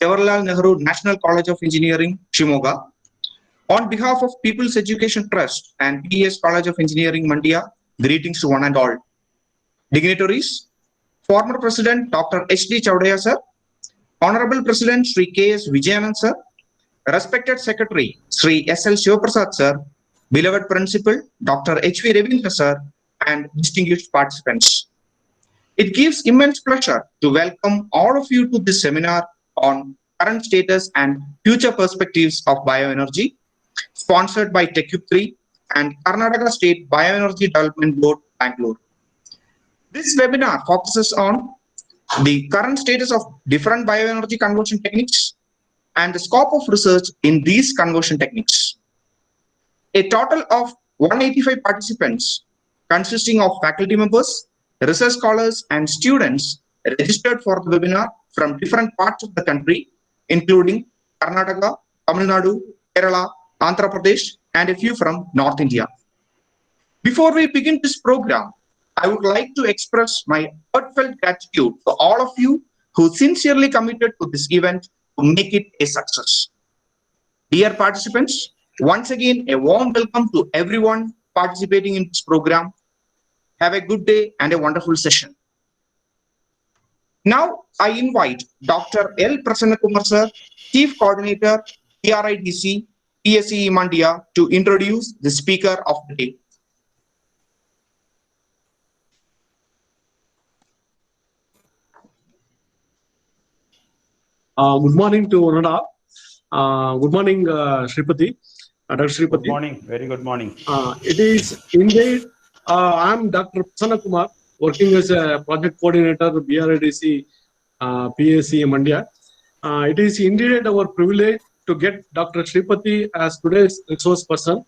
Jawaharlal Nehru National College of Engineering, Shimoga. On behalf of People's Education Trust and PES College of Engineering, Mandya, greetings to one and all. Dignitaries, former President Dr. H.D. Chaudhaya sir, Honorable President Sri K.S. Vijayanand sir, respected Secretary Sri S.L. Shivaprasad sir, beloved Principal Dr. H.V. Ravindra sir, and distinguished participants. It gives immense pleasure to welcome all of you to this seminar on current status and future perspectives of bioenergy, sponsored by TechUp3 and Karnataka State Bioenergy Development Board, Bangalore. This webinar focuses on the current status of different bioenergy conversion techniques and the scope of research in these conversion techniques. A total of 185 participants consisting of faculty members, research scholars, and students registered for the webinar from different parts of the country, including Karnataka, Tamil Nadu, Kerala, Andhra Pradesh, and a few from North India. Before we begin this program, I would like to express my heartfelt gratitude to all of you who sincerely committed to this event to make it a success. Dear participants, once again, a warm welcome to everyone participating in this program. Have a good day and a wonderful session. Now, I invite Dr. L. Prasanna Kumar sir, Chief Coordinator, PRIDC, PSE Mandya, to introduce the speaker of the day. Good morning to Onada. Good morning, Shripati. Dr. Shripati. Good morning. Very good morning. It is indeed, I am Dr. Prasanna Kumar, working as a project coordinator with BRIDC PSE Mandya. It is indeed our privilege to get Dr. Shripati as today's resource person.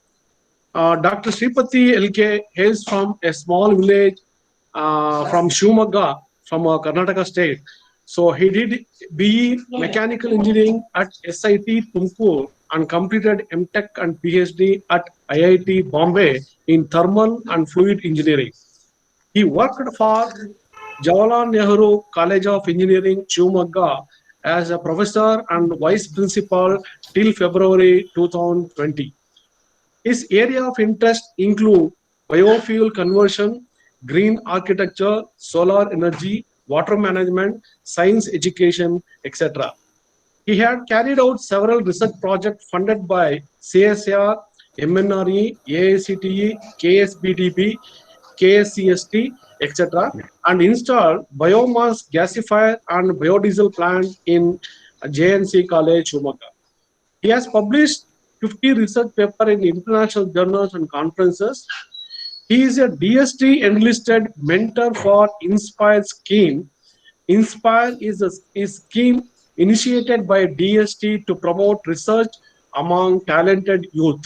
Dr. Shripati LK hails from a small village from Shimoga, from Karnataka state. So he did BE Mechanical Engineering at SIT Tumkur and completed MTech and PhD at IIT Bombay in Thermal and Fluid Engineering. He worked for Jawaharlal Nehru College of Engineering, Shimoga as a professor and vice principal till February 2020. His area of interest include biofuel conversion, green architecture, solar energy, water management, science education, etc. He had carried out several research projects funded by CSR, MNRE, AICTE, KSBDB, KSCST, etc. and installed biomass gasifier and biodiesel plant in JNC College, Shumaka. He has published 50 research papers in international journals and conferences. He is a DST enlisted mentor for INSPIRE scheme. INSPIRE is a scheme initiated by DST to promote research among talented youth.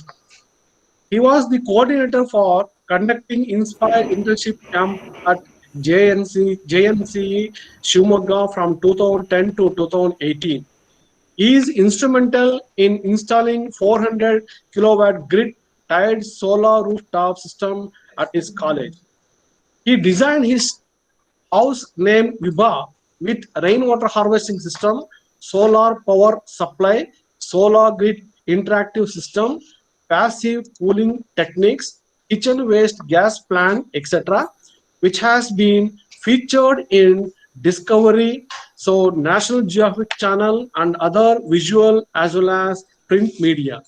He was the coordinator for conducting INSPIRE internship camp at JNCE Shimoga from 2010 to 2018. He is instrumental in installing 400 kilowatt grid-tied solar rooftop system at his college. He designed his house named Vibha with rainwater harvesting system, solar power supply, solar grid interactive system, passive cooling techniques, kitchen waste gas plant, etc., which has been featured in Discovery, so National Geographic Channel and other visual as well as print media.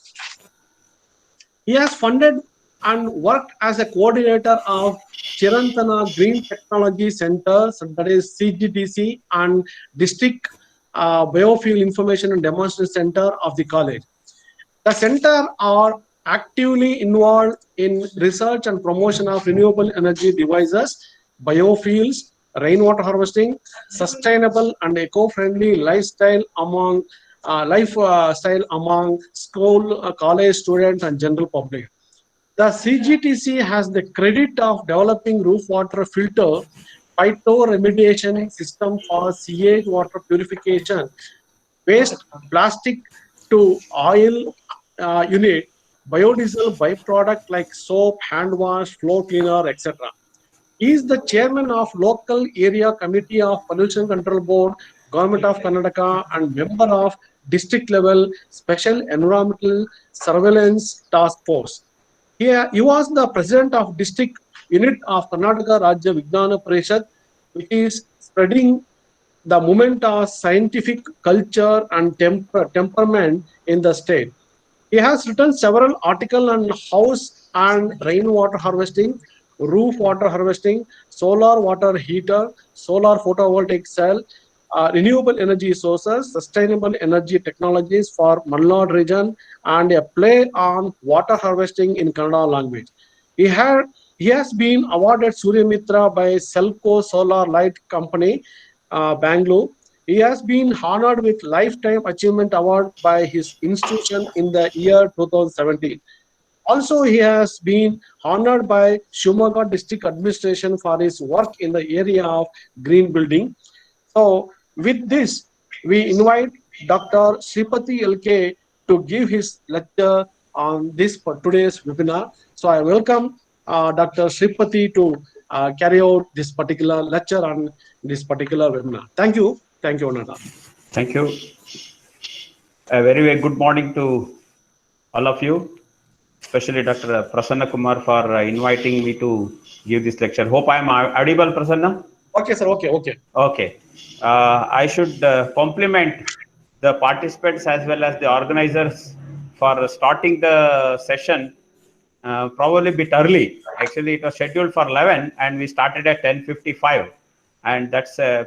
He has funded and worked as a coordinator of Chirantana Green Technology Centers, that is CGTC, and District Biofuel Information and Demonstration Center of the college. The center are actively involved in research and promotion of renewable energy devices, biofuels, rainwater harvesting, sustainable and eco-friendly lifestyle among school, college students and general public. The CGTC has the credit of developing roof water filter, phytoremediation system for sewage water purification, waste plastic to oil unit, biodiesel byproduct like soap, hand wash, floor cleaner, etc. He is the chairman of local area committee of Pollution Control Board, Government of Karnataka, and member of district level Special Environmental Surveillance Task Force. He was the president of district unit of Karnataka Rajya Vignana Parishad, which is spreading the movement of scientific culture and temperament in the state. He has written several articles on house and rainwater harvesting, roof water harvesting, solar water heater, solar photovoltaic cell, renewable energy sources, sustainable energy technologies for Malnad region, and a play on water harvesting in Kannada language. He had he has been awarded Surya Mitra by Selco Solar Light Company, Bangalore. He has been honored with Lifetime Achievement Award by his institution in the year 2017. Also, he has been honored by Shumaga District Administration for his work in the area of green building. So, with this, we invite Dr. Sripati LK to give his lecture on this for today's webinar. So, I welcome Dr. Sripati to carry out this particular lecture on this particular webinar. Thank you. Thank you, Ananda. Thank you. A very good morning to all of you, especially Dr. Prasanna Kumar for inviting me to give this lecture. Hope I am audible, Prasanna? Okay, sir. Okay. Okay. I should compliment the participants as well as the organizers for starting the session probably a bit early. Actually, it was scheduled for 11 and we started at 10:55. And that's a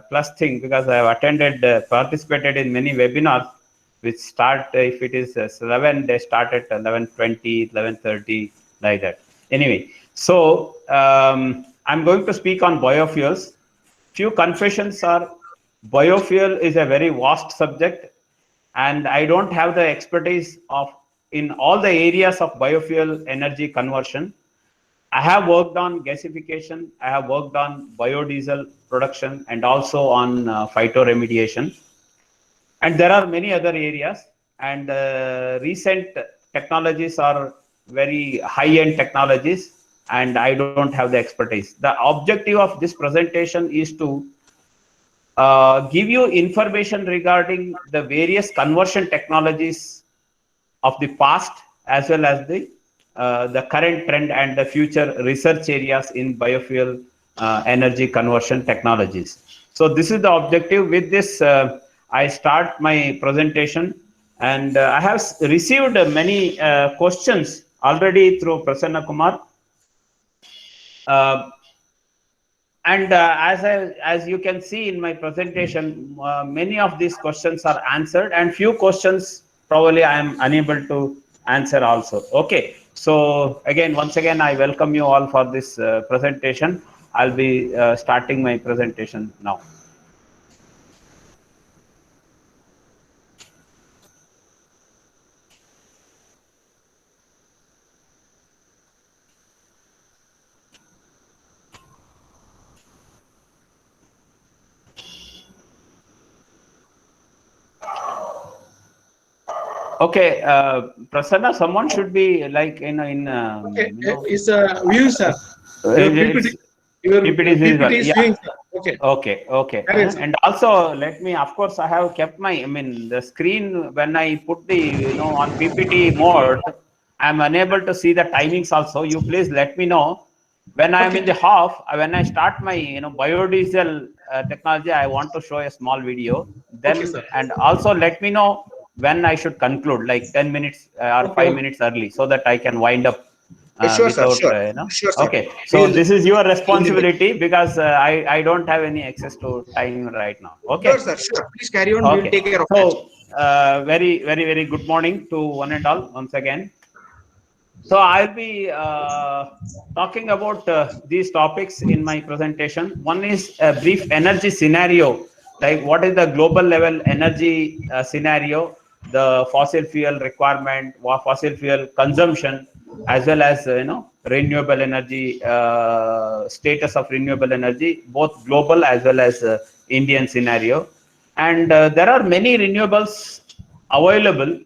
plus thing because I have attended, participated in many webinars which start, if it is 11, they start at 11:20, 11:30, like that. Anyway, so I'm going to speak on biofuels. Few confessions are biofuel is a very vast subject and I don't have the expertise of in all the areas of biofuel energy conversion. I have worked on gasification, I have worked on biodiesel production and also on phytoremediation. And there are many other areas and recent technologies are very high-end technologies and I don't have the expertise. The objective of this presentation is to give you information regarding the various conversion technologies of the past as well as the current trend and the future research areas in biofuel energy conversion technologies. So this is the objective. With this, I start my presentation and I have received many questions already through Prasanna Kumar. And as you can see in my presentation, many of these questions are answered and few questions probably I am unable to answer also. Okay, so once again, I welcome you all for this presentation. I'll be starting my presentation now. Okay, Prasanna, someone should be like Okay, it's a view, sir. Your PPT, PPT is yeah. viewing, sir. Okay. And also, let me, of course, I have kept my, the screen when I put the, on PPT mode, I'm unable to see the timings also. You please let me know when I'm in the half, when I start my, biodiesel technology, I want to show a small video. Then, and also let me know when I should conclude, like 10 minutes or 5 minutes early, so that I can wind up Sure, without, sir. Sure, sir. Okay. So this is your responsibility because I don't have any access to time right now. Okay. Sure, sir. Sure. Please carry on. Okay. We'll take care of that. So very good morning to one and all once again. So I'll be talking about these topics in my presentation. One is a brief energy scenario, like what is the global level energy scenario, the fossil fuel requirement, fossil fuel consumption, as well as renewable energy, status of renewable energy, both global as well as Indian scenario. And there are many renewables available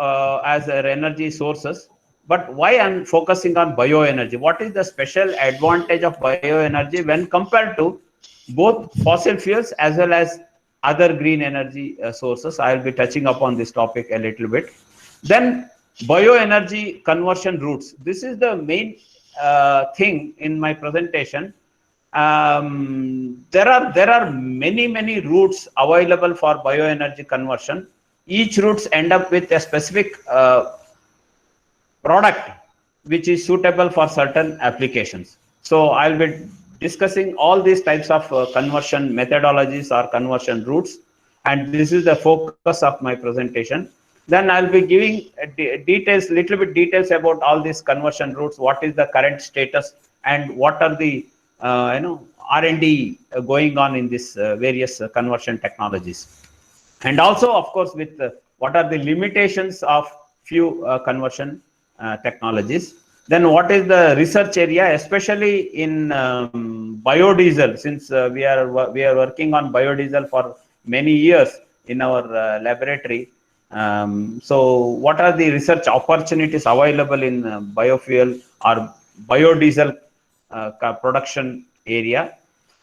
as energy sources. But why I'm focusing on bioenergy? What is the special advantage of bioenergy when compared to both fossil fuels as well as other green energy sources. I will be touching upon this topic a little bit. Then bioenergy conversion routes. This is the main thing in my presentation. There are many routes available for bioenergy conversion. Each routes end up with a specific product which is suitable for certain applications. So I'll be discussing all these types of conversion methodologies or conversion routes, and this is the focus of my presentation. Then I'll be giving little bit details about all these conversion routes, what is the current status, and what are the R&D going on in this various conversion technologies. And also, of course, with what are the limitations of few conversion technologies. Then what is the research area, especially in biodiesel, since we are working on biodiesel for many years in our laboratory. So what are the research opportunities available in biofuel or biodiesel production area?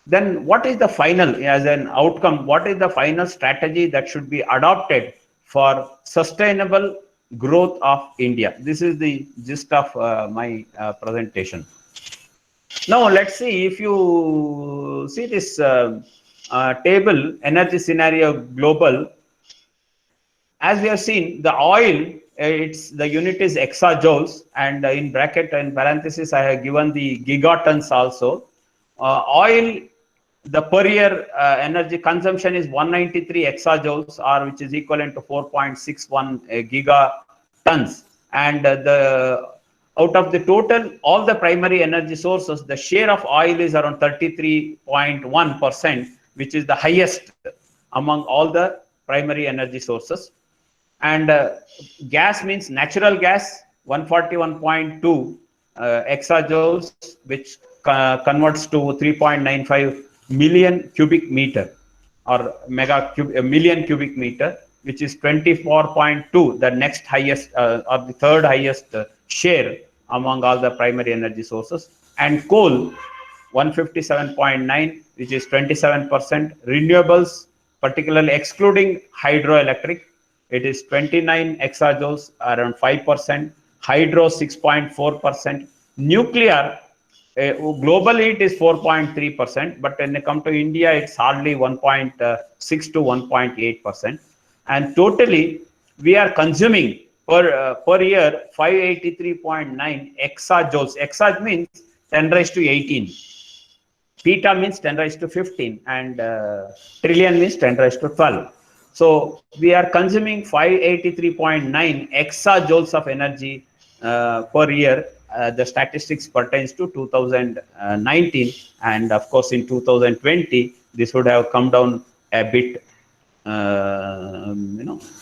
Then what is the final, as an outcome, what is the final strategy that should be adopted for sustainable growth of India? This is the gist of my presentation. Now let's see, if you see this table, energy scenario global, as we have seen, the oil, it's the unit is exajoules, and in bracket and parenthesis I have given the gigatons also. Oil, the per year energy consumption is 193 exajoules, or which is equivalent to 4.61 gigatons. And the out of the total, all the primary energy sources, the share of oil is around 33.1%, which is the highest among all the primary energy sources. And gas means natural gas, 141.2 exajoules, which converts to 3.95 million cubic meter, or million cubic meter, which is 24.2, the next highest or the third highest share among all the primary energy sources. And coal, 157.9, which is 27%. Renewables, particularly excluding hydroelectric, it is 29 exajoules, around 5%. Hydro, 6.4%. Nuclear, globally it is 4.3%, but when they come to India, it's hardly 1.6 to 1.8%. And totally, we are consuming per year 583.9 exajoules. Exaj means 10 raised to 18. Peta means 10 raised to 15, and trillion means 10 raised to 12. So we are consuming 583.9 exajoules of energy per year. The statistics pertains to 2019, and of course in 2020 this would have come down a bit,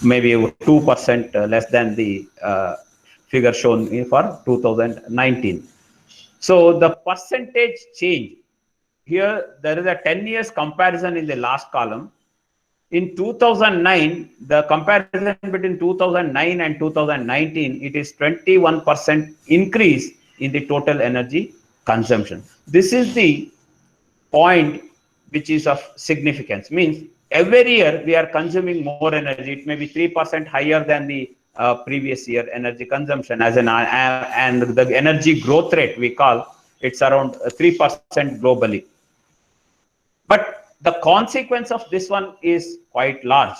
maybe 2% less than the figure shown for 2019. So the percentage change here, there is a 10 years comparison in the last column. In 2009, the comparison between 2009 and 2019, it is 21% increase in the total energy consumption. This is the point which is of significance. Means every year we are consuming more energy. It may be 3% higher than the previous year energy consumption, as an and the energy growth rate we call, it's around 3% globally. But the consequence of this one is quite large.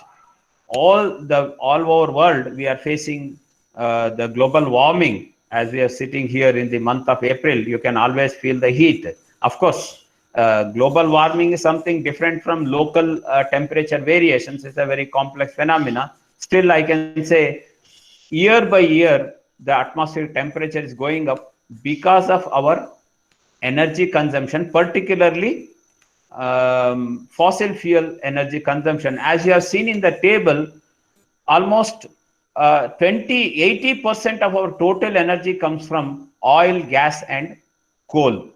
All over world, we are facing the global warming. As we are sitting here in the month of April, you can always feel the heat. Of course, global warming is something different from local temperature variations. It's a very complex phenomena. Still, I can say year by year, the atmospheric temperature is going up because of our energy consumption, particularly fossil fuel energy consumption. As you have seen in the table, almost 80% of our total energy comes from oil, gas, and coal.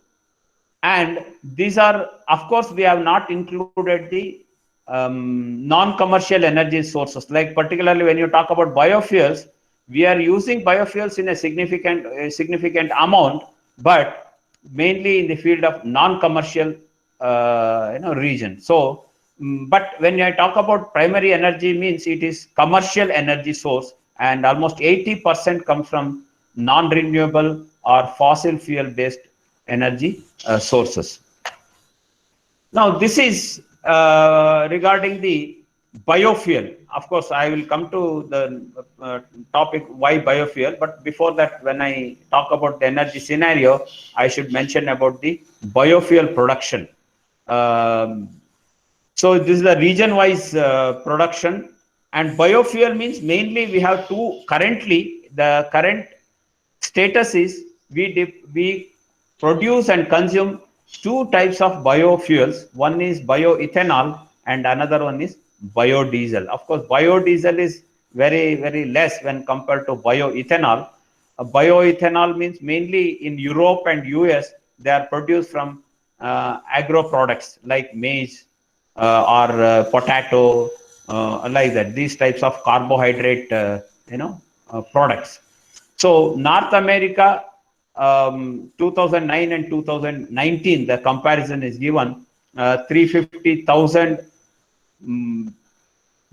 And these are, of course, we have not included the non-commercial energy sources. Like particularly when you talk about biofuels, we are using biofuels in a significant amount, but mainly in the field of non-commercial region. So, but when I talk about primary energy, means it is commercial energy source, and almost 80% comes from non-renewable or fossil fuel based energy sources. Now, this is regarding the biofuel. Of course, I will come to the topic why biofuel. But before that, when I talk about the energy scenario, I should mention about the biofuel production. Um, so this is the region-wise production, and biofuel means mainly we have two. Currently, the current status is we produce and consume two types of biofuels. One is bioethanol and another one is biodiesel. Of course, biodiesel is very less when compared to bioethanol. Bioethanol means mainly in Europe and US they are produced from agro products like maize or potato, like that. These types of carbohydrate, products. So North America, 2009 and 2019, the comparison is given 350,000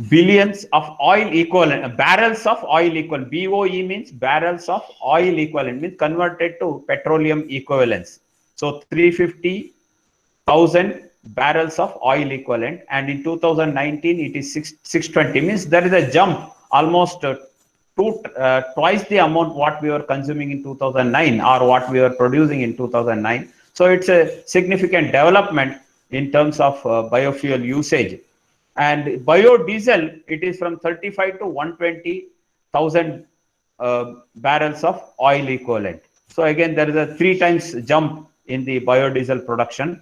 billions of oil equivalent, barrels of oil equivalent. BOE means barrels of oil equivalent, means converted to petroleum equivalents. So 350,000 barrels of oil equivalent, and in 2019 it is 620, means there is a jump almost twice the amount what we were consuming in 2009 or what we were producing in 2009. So it's a significant development in terms of biofuel usage. And biodiesel, it is from 35 to 120,000 barrels of oil equivalent. So again, there is a 3 times jump in the biodiesel production.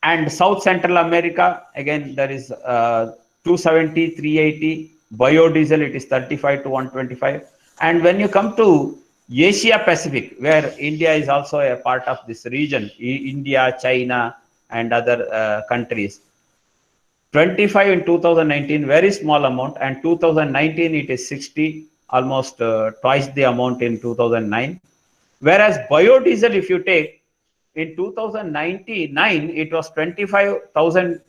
And South Central America, again, there is 270, 380. Biodiesel, it is 35 to 125. And when you come to Asia Pacific, where India is also a part of this region, India, China, and other countries, 25 in 2019, very small amount, and 2019 it is 60, almost twice the amount in 2009. Whereas biodiesel, if you take, in 2099, it was 25,000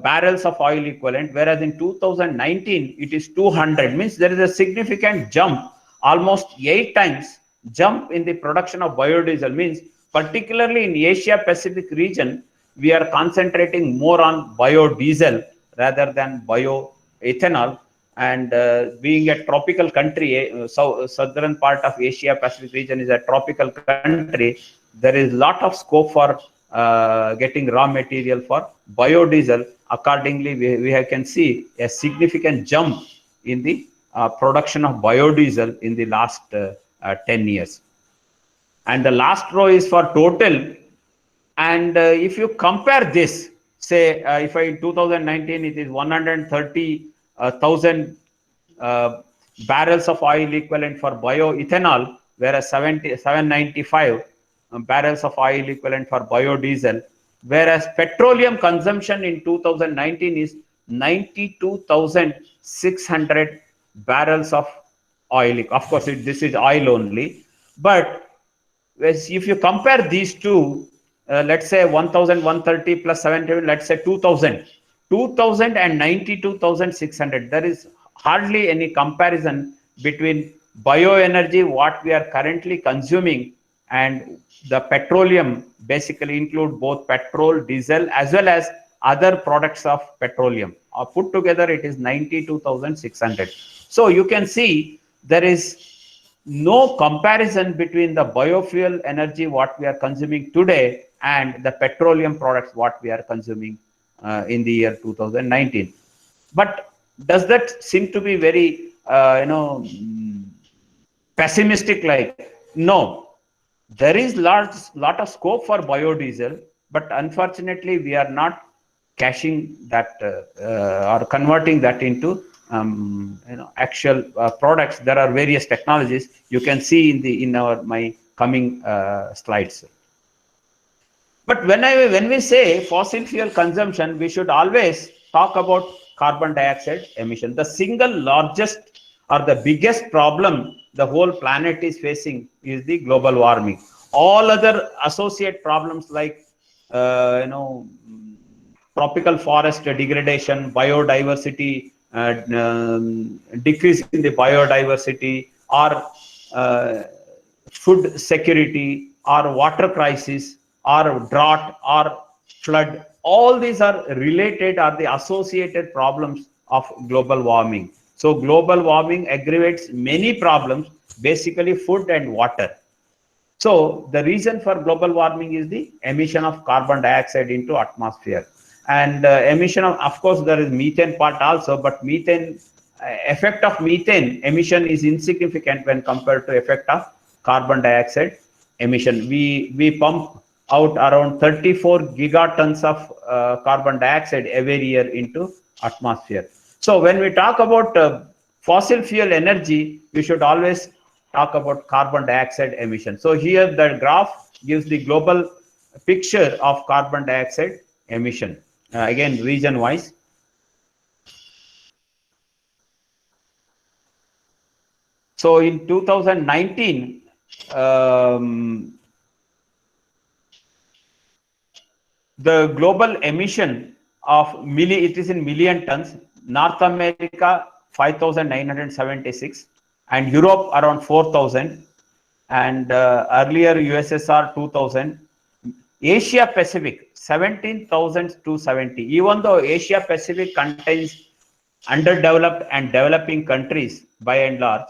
barrels of oil equivalent, whereas in 2019, it is 200. Means there is a significant jump, almost 8 times jump in the production of biodiesel. Means particularly in Asia Pacific region, we are concentrating more on biodiesel rather than bioethanol. And being a tropical country, southern part of Asia Pacific region is a tropical country, there is lot of scope for getting raw material for biodiesel. Accordingly, we can see a significant jump in the production of biodiesel in the last 10 years. And the last row is for total. And if you compare this, say, if in 2019 it is 130,000 barrels of oil equivalent for bioethanol, whereas 795 barrels of oil equivalent for biodiesel, whereas petroleum consumption in 2019 is 92,600 barrels of oil. Of course, this is oil only, but if you compare these two, let's say 1,130 plus 70, let's say 2,000 and 92,600, there is hardly any comparison between bioenergy, what we are currently consuming, and the petroleum. Basically include both petrol, diesel, as well as other products of petroleum. Put together, it is 92,600. So you can see there is no comparison between the biofuel energy what we are consuming today and the petroleum products what we are consuming in the year 2019. But does that seem to be very pessimistic? Like, no, there is lot of scope for biodiesel, but unfortunately we are not cashing that or converting that into actual products. There are various technologies you can see in my coming slides. But when we say fossil fuel consumption, we should always talk about carbon dioxide emission. The single largest or the biggest problem the whole planet is facing is the global warming. All other associate problems like tropical forest degradation, biodiversity, decrease in the biodiversity, or food security, or water crisis, or drought, or flood. All these are related, are the associated problems of global warming. So global warming aggravates many problems, basically food and water. So the reason for global warming is the emission of carbon dioxide into atmosphere. And emission of course, there is methane part also, but methane, effect of methane emission is insignificant when compared to effect of carbon dioxide emission. We pump out around 34 gigatons of carbon dioxide every year into atmosphere. So when we talk about fossil fuel energy, we should always talk about carbon dioxide emission. So here the graph gives the global picture of carbon dioxide emission, again region wise. So in 2019, the global emission of it is in million tons. North America 5,976 and Europe around 4,000, and earlier USSR 2,000. Asia Pacific 17,270. Even though Asia Pacific contains underdeveloped and developing countries by and large,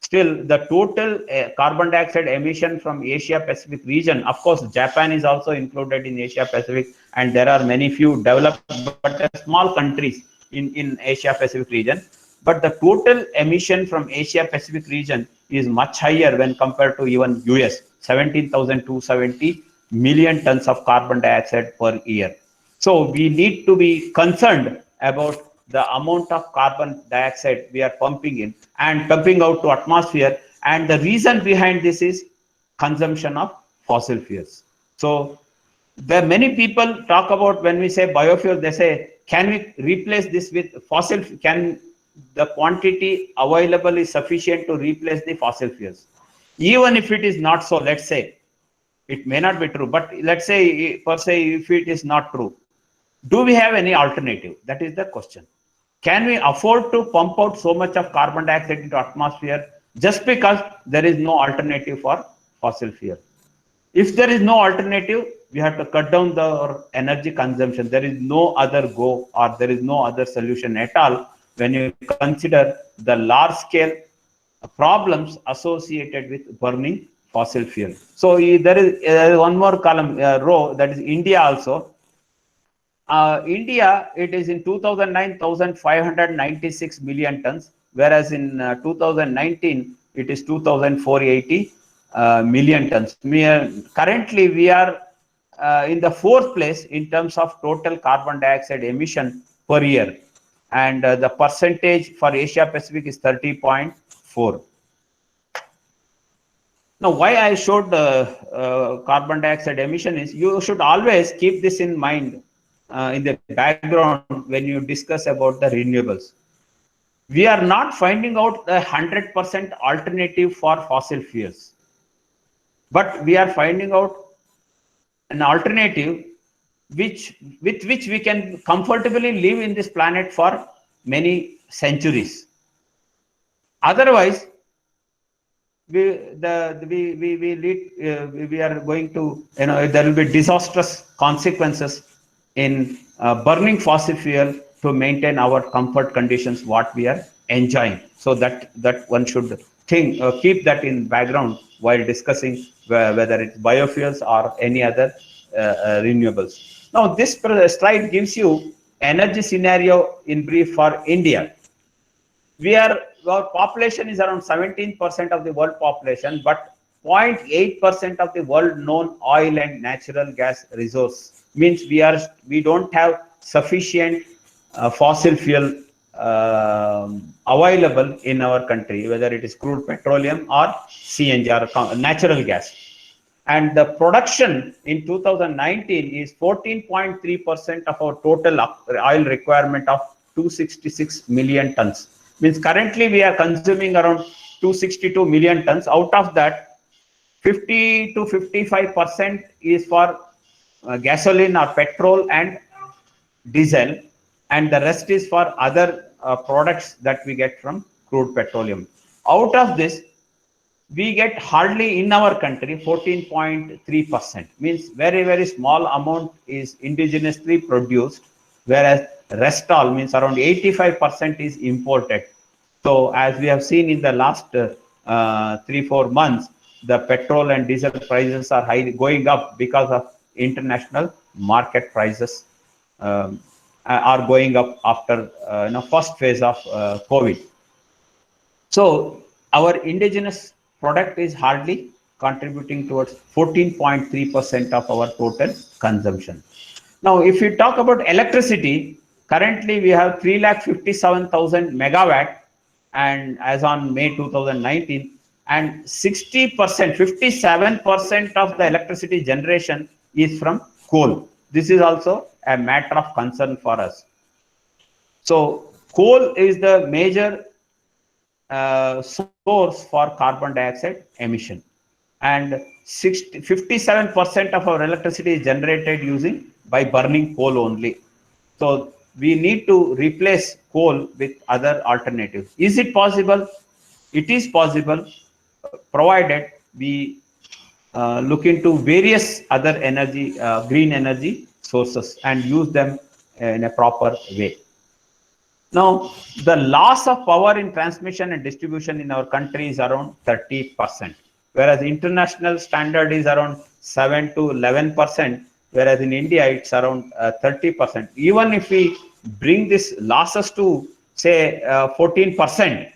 still the total carbon dioxide emission from Asia Pacific region, of course Japan is also included in Asia Pacific, and there are many few developed but small countries in Asia Pacific region, but the total emission from Asia Pacific region is much higher when compared to even US, 17,270 million tons of carbon dioxide per year. So we need to be concerned about the amount of carbon dioxide we are pumping in and pumping out to atmosphere, and the reason behind this is consumption of fossil fuels. So there many people talk about, when we say biofuel, they say, can we replace this with fossil? Can the quantity available is sufficient to replace the fossil fuels? Even if it is not so, let's say, it may not be true, but let's say, per se, if it is not true, do we have any alternative? That is the question. Can we afford to pump out so much of carbon dioxide into atmosphere just because there is no alternative for fossil fuel? If there is no alternative, we have to cut down the energy consumption. There is no other go, or there is no other solution at all when you consider the large scale problems associated with burning fossil fuel. So there is one more column, row, that is India also. India, it is in 2009, 1,596 million tons, whereas in 2019, it is 2,480 million tons. Currently, we are in the fourth place in terms of total carbon dioxide emission per year. And the percentage for Asia Pacific is 30.4. Now, why I showed carbon dioxide emission is, you should always keep this in mind in the background when you discuss about the renewables. We are not finding out a 100% alternative for fossil fuels, but we are finding out an alternative with which we can comfortably live in this planet for many centuries. Otherwise, we are going to, there will be disastrous consequences in burning fossil fuel to maintain our comfort conditions what we are enjoying. So that one should think, keep that in background while discussing whether it's biofuels or any other renewables. Now this slide gives you energy scenario in brief for India. Our population is around 17% of the world population, but 0.8% of the world known oil and natural gas resource. Means we don't have sufficient fossil fuel available in our country, whether it is crude petroleum or CNG or natural gas. And the production in 2019 is 14.3% of our total oil requirement of 266 million tons. Means currently we are consuming around 262 million tons. Out of that, 50 to 55% is for gasoline or petrol and diesel, and the rest is for other products that we get from crude petroleum. Out of this, we get hardly in our country 14.3%, means very, very small amount is indigenously produced, whereas rest all means around 85% is imported. So as we have seen in the last 3-4 months, the petrol and diesel prices are high, going up because of international market prices are going up after first phase of COVID. So our indigenous product is hardly contributing towards 14.3% of our total consumption. Now, if we talk about electricity, currently we have 3,57,000 megawatt, and as on May 2019, and 60%, 57% of the electricity generation is from coal. This is also a matter of concern for us. So coal is the major source for carbon dioxide emission, and 57% of our electricity is generated using by burning coal only. So we need to replace coal with other alternatives. Is it possible? It is possible, provided we look into various other energy, green energy sources, and use them in a proper way. Now, the loss of power in transmission and distribution in our country is around 30%, whereas international standard is around 7 to 11%, whereas in India it's around 30%. Even if we bring this losses to say 14%,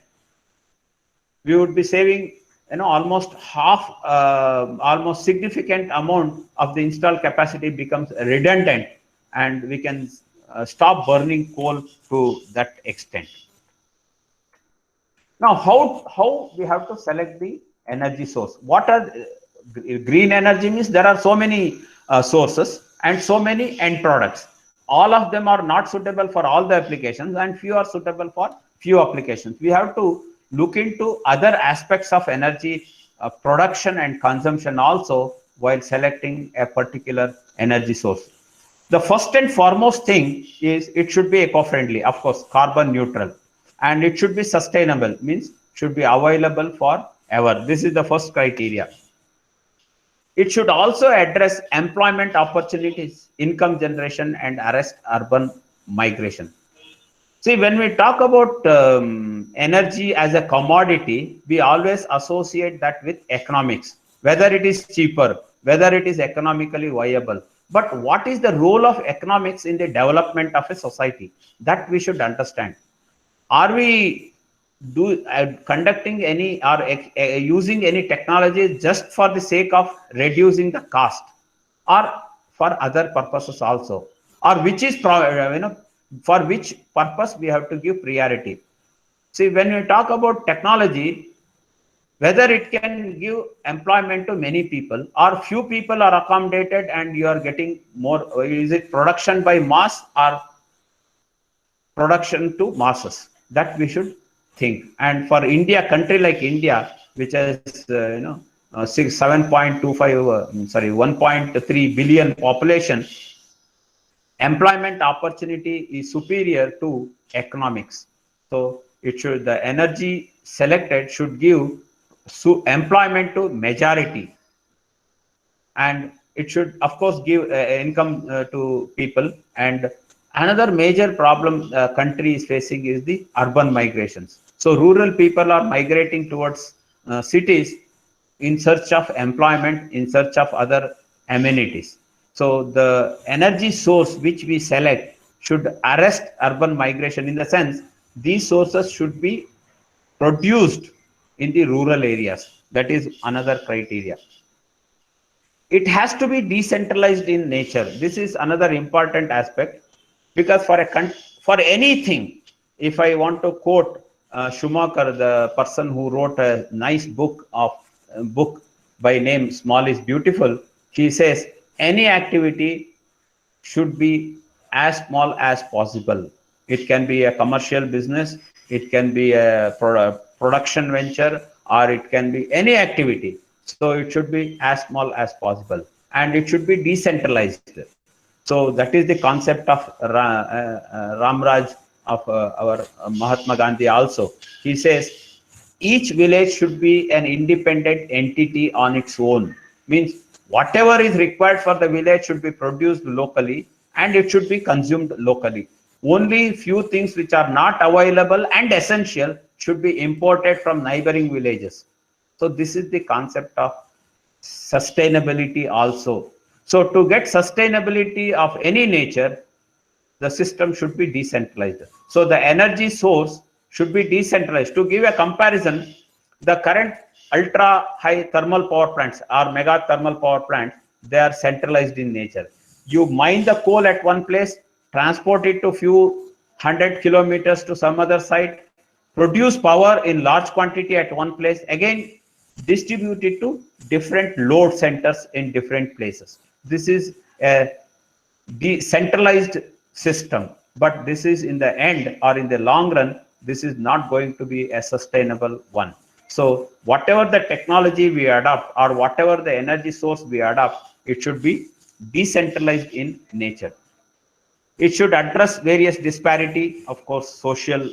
we would be saving almost half, almost significant amount of the installed capacity becomes redundant, and we can stop burning coal to that extent. Now, how we have to select the energy source? What are green energy means? There are so many sources and so many end products. All of them are not suitable for all the applications, and few are suitable for few applications. We have to look into other aspects of energy production and consumption also while selecting a particular energy source. The first and foremost thing is it should be eco-friendly, of course, carbon neutral, and it should be sustainable, means should be available forever. This is the first criteria. It should also address employment opportunities, income generation, and arrest urban migration. See, when we talk about energy as a commodity, we always associate that with economics, whether it is cheaper, whether it is economically viable. But what is the role of economics in the development of a society? That we should understand. Are we conducting any or using any technology just for the sake of reducing the cost, or for other purposes also, or which is for which purpose we have to give priority? See, when we talk about technology, whether it can give employment to many people or few people are accommodated and you are getting more, is it production by mass or production to masses? That we should think. And for India, country like India, which has 1.3 billion population, employment opportunity is superior to economics. So it should, the energy selected should give employment to majority, and it should of course give income to people. And another major problem country is facing is the urban migrations. So rural people are migrating towards cities in search of employment, in search of other amenities. So the energy source which we select should arrest urban migration, in the sense these sources should be produced in the rural areas. That is another criteria. It has to be decentralized in nature. This is another important aspect, because for anything, if I want to quote Schumacher, the person who wrote a nice book by name Small is Beautiful, he says any activity should be as small as possible. It can be a commercial business, it can be a production venture, or it can be any activity. So it should be as small as possible. and it should be decentralized. So that is the concept of Ramraj of our Mahatma Gandhi also. He says each village should be an independent entity on its own. Means whatever is required for the village should be produced locally and it should be consumed locally. Only few things which are not available and essential should be imported from neighboring villages. So this is the concept of sustainability also. So to get sustainability of any nature, the system should be decentralized. So the energy source should be decentralized. To give a comparison, the current ultra high thermal power plants or mega thermal power plants, they are centralized in nature. You mine the coal at one place, transport it to few hundred kilometers to some other site, produce power in large quantity at one place, again distribute it to different load centers in different places. This is a decentralized system, but this is in the end or in the long run, this is not going to be a sustainable one. So whatever the technology we adopt or whatever the energy source we adopt, it should be decentralized in nature. It should address various disparity, of course, social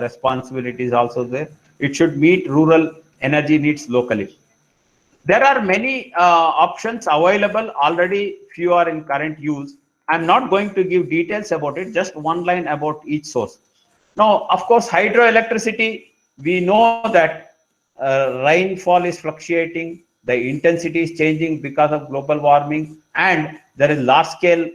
responsibilities also there. It should meet rural energy needs locally. There are many options available already, few are in current use. I'm not going to give details about it, just one line about each source. Now, of course, hydroelectricity, we know that rainfall is fluctuating, the intensity is changing because of global warming, and there is large scale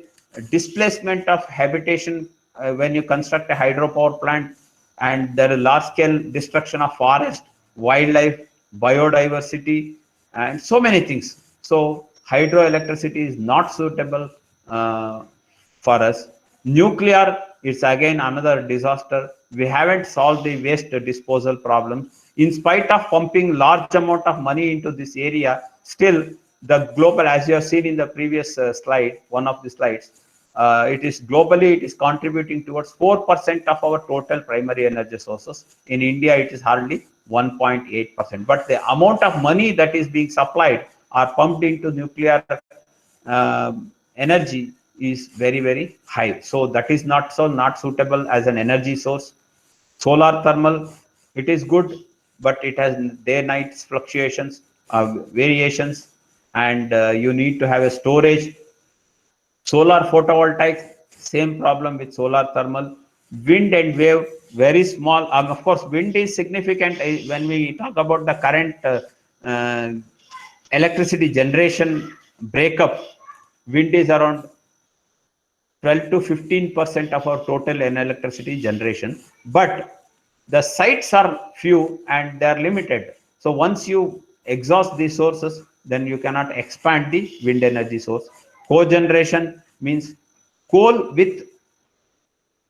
displacement of habitation when you construct a hydropower plant, and there is large scale destruction of forest, wildlife, biodiversity, and so many things. So hydroelectricity is not suitable for us. Nuclear is again another disaster. We haven't solved the waste disposal problem. In spite of pumping large amount of money into this area, still the global, as you have seen in the previous slide, one of the slides, it is globally, it is contributing towards 4% of our total primary energy sources. In India, it is hardly 1.8%. But the amount of money that is being supplied or pumped into nuclear energy is very, very high. So that is not suitable as an energy source. Solar thermal, it is good, but it has day-night fluctuations, variations, and you need to have a storage. Solar photovoltaics, same problem with solar thermal. Wind and wave, very small. Of course, wind is significant when we talk about the current electricity generation breakup. Wind is around 12 to 15% of our total electricity generation, but the sites are few and they are limited. So once you exhaust these sources, then you cannot expand the wind energy source. Cogeneration means coal with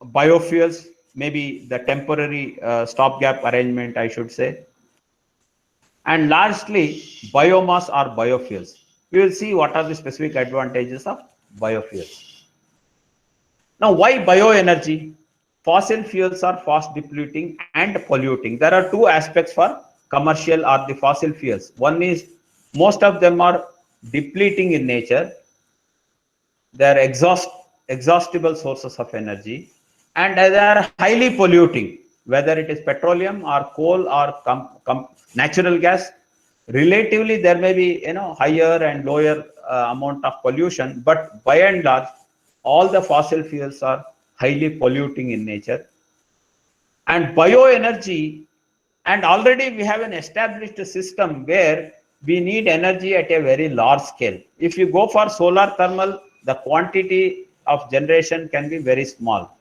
biofuels, maybe the temporary stopgap arrangement, I should say, and largely biomass or biofuels. We will see what are the specific advantages of biofuels. Now, why bioenergy? Fossil fuels are fast depleting and polluting. There are two aspects for commercial or the fossil fuels. One is most of them are depleting in nature. They are exhaustible sources of energy, and they are highly polluting, whether it is petroleum or coal or natural gas. Relatively, there may be higher and lower amount of pollution, but by and large, all the fossil fuels are highly polluting in nature. And bioenergy, and already we have an established system where we need energy at a very large scale. If you go for solar thermal, the quantity of generation can be very small.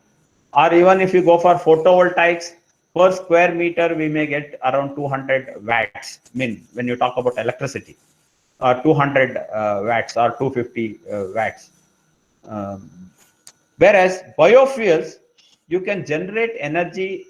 Or even if you go for photovoltaics, per square meter, we may get around 200 watts. I mean, when you talk about electricity, or 200 watts or 250 watts. Whereas biofuels, you can generate energy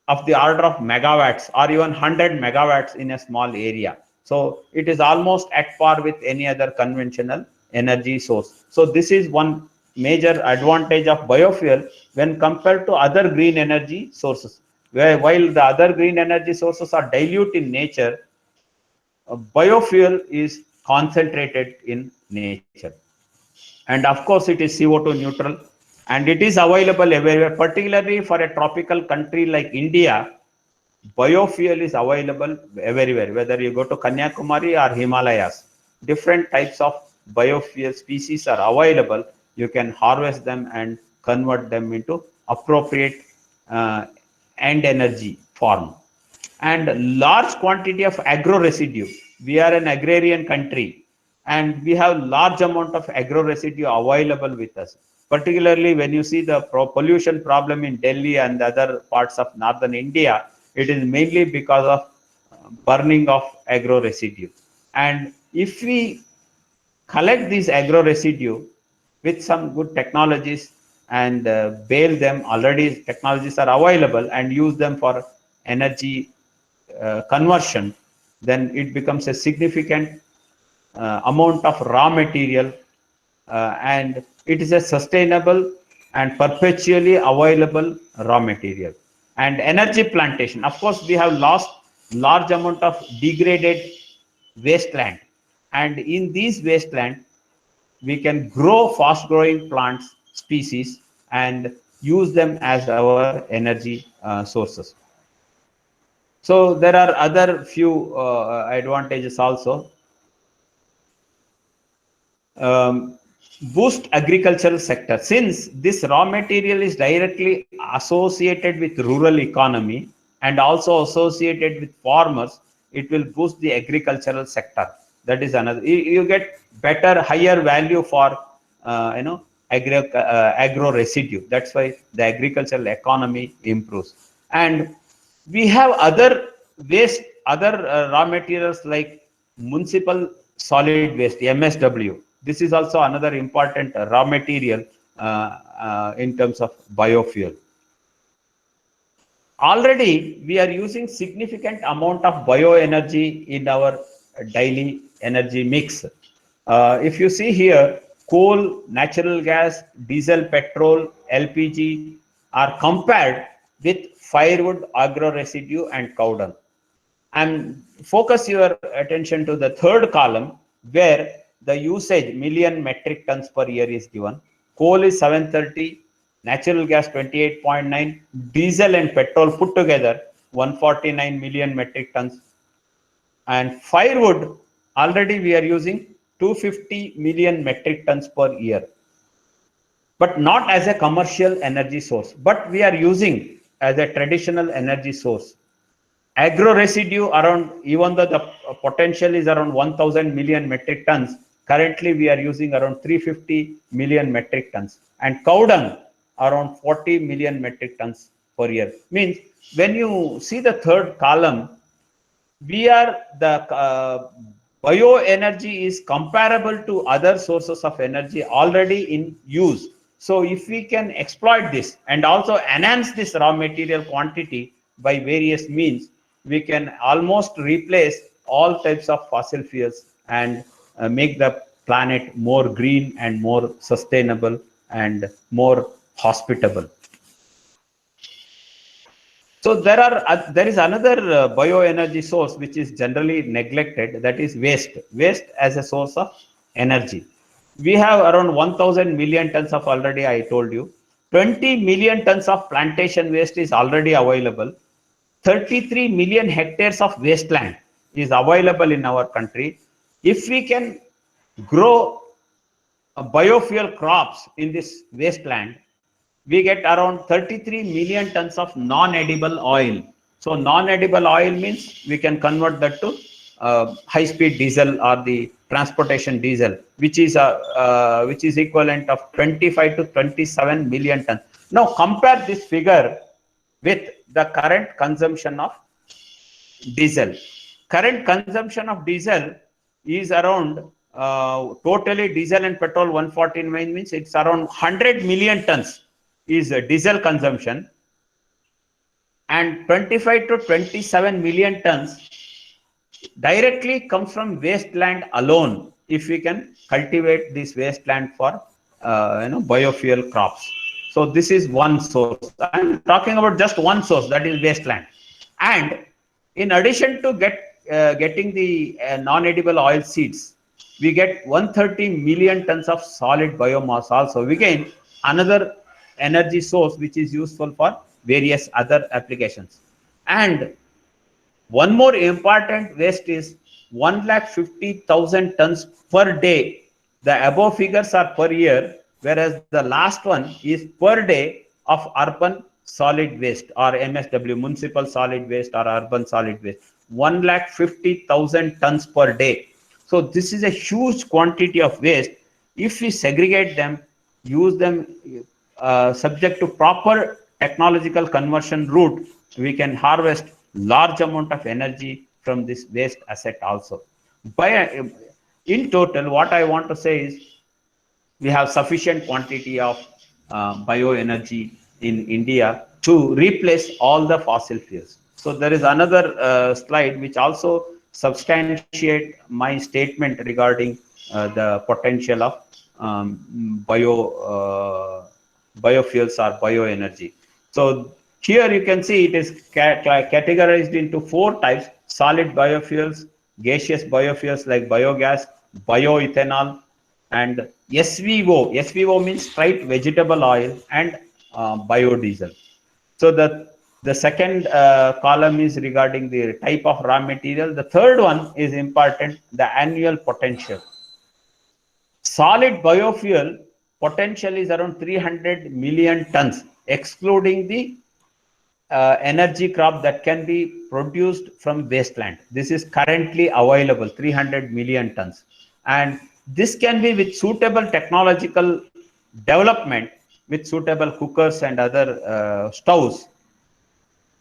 of the order of megawatts or even 100 megawatts in a small area. So it is almost at par with any other conventional energy source. So this is one major advantage of biofuel when compared to other green energy sources. Where while the other green energy sources are dilute in nature, biofuel is concentrated in nature. And of course, it is CO2 neutral, and it is available everywhere, particularly for a tropical country like India. Biofuel is available everywhere, whether you go to Kanyakumari or Himalayas. Different types of biofuel species are available. You can harvest them and convert them into appropriate uh, end energy form. And large quantity of agro residue. We are an agrarian country, and we have large amount of agro residue available with us. Particularly when you see the pollution problem in Delhi and other parts of northern India, it is mainly because of burning of agro residue. And if we collect these agro residue with some good technologies and bale them, already technologies are available, and use them for energy conversion, then it becomes a significant amount of raw material, and it is a sustainable and perpetually available raw material. And energy plantation, of course, we have lost large amount of degraded wasteland, and in these wasteland we can grow fast growing plants species and use them as our energy sources. So there are other few advantages also. um, Boost agricultural sector, since this raw material is directly associated with rural economy and also associated with farmers, it will boost the agricultural sector. That is another, you get better higher value for agro residue. That's why the agricultural economy improves. And we have other waste, other raw materials like municipal solid waste, MSW. This is also another important raw material in terms of biofuel. Already we are using significant amount of bioenergy in our daily energy mix. If you see here, coal, natural gas, diesel, petrol, LPG are compared with firewood, agro residue, and cow dung. And focus your attention to the third column, where the usage million metric tons per year is given. Coal is 730, natural gas 28.9, diesel and petrol put together 149 million metric tons. And firewood, already we are using 250 million metric tons per year, but not as a commercial energy source, but we are using as a traditional energy source. Agro residue around, even though the potential is around 1000 million metric tons, currently we are using around 350 million metric tons, and cow dung around 40 million metric tons per year. Means when you see the third column, we are the bioenergy is comparable to other sources of energy already in use. So if we can exploit this and also enhance this raw material quantity by various means, we can almost replace all types of fossil fuels and make the planet more green and more sustainable and more hospitable. So there is another bioenergy source which is generally neglected, that is waste. Waste as a source of energy. We have around 1000 million tons of, already I told you, 20 million tons of plantation waste is already available. 33 million hectares of wasteland is available in our country. If we can grow biofuel crops in this wasteland, we get around 33 million tons of non-edible oil. So non-edible oil means we can convert that to high-speed diesel or the transportation diesel, which is equivalent of 25 to 27 million tons. Now compare this figure with the current consumption of diesel. Current consumption of diesel is around totally diesel and petrol 149 means it's around 100 million tons is diesel consumption, and 25 to 27 million tons directly comes from wasteland alone. If we can cultivate this wasteland for biofuel crops, so this is one source. I'm talking about just one source, that is wasteland. And in addition to getting the non-edible oil seeds, we get 130 million tons of solid biomass also. We gain another energy source which is useful for various other applications. And one more important waste is 150,000 tons per day. The above figures are per year, whereas the last one is per day of urban solid waste or MSW, municipal solid waste or urban solid waste. 150,000 tons per day. So this is a huge quantity of waste. If we segregate them, use them subject to proper technological conversion route, we can harvest large amount of energy from this waste asset also. In total, what I want to say is we have sufficient quantity of bioenergy in India to replace all the fossil fuels. So there is another slide which also substantiate my statement regarding the potential of biofuels or bioenergy. So here you can see it is categorized into 4 types: solid biofuels, gaseous biofuels like biogas, bioethanol, and SVO. SVO means straight vegetable oil, and biodiesel. So the second column is regarding the type of raw material. The third one is important, the annual potential. Solid biofuel potential is around 300 million tons, excluding the energy crop that can be produced from wasteland. This is currently available, 300 million tons. And this can be, with suitable technological development, with suitable cookers and other stoves,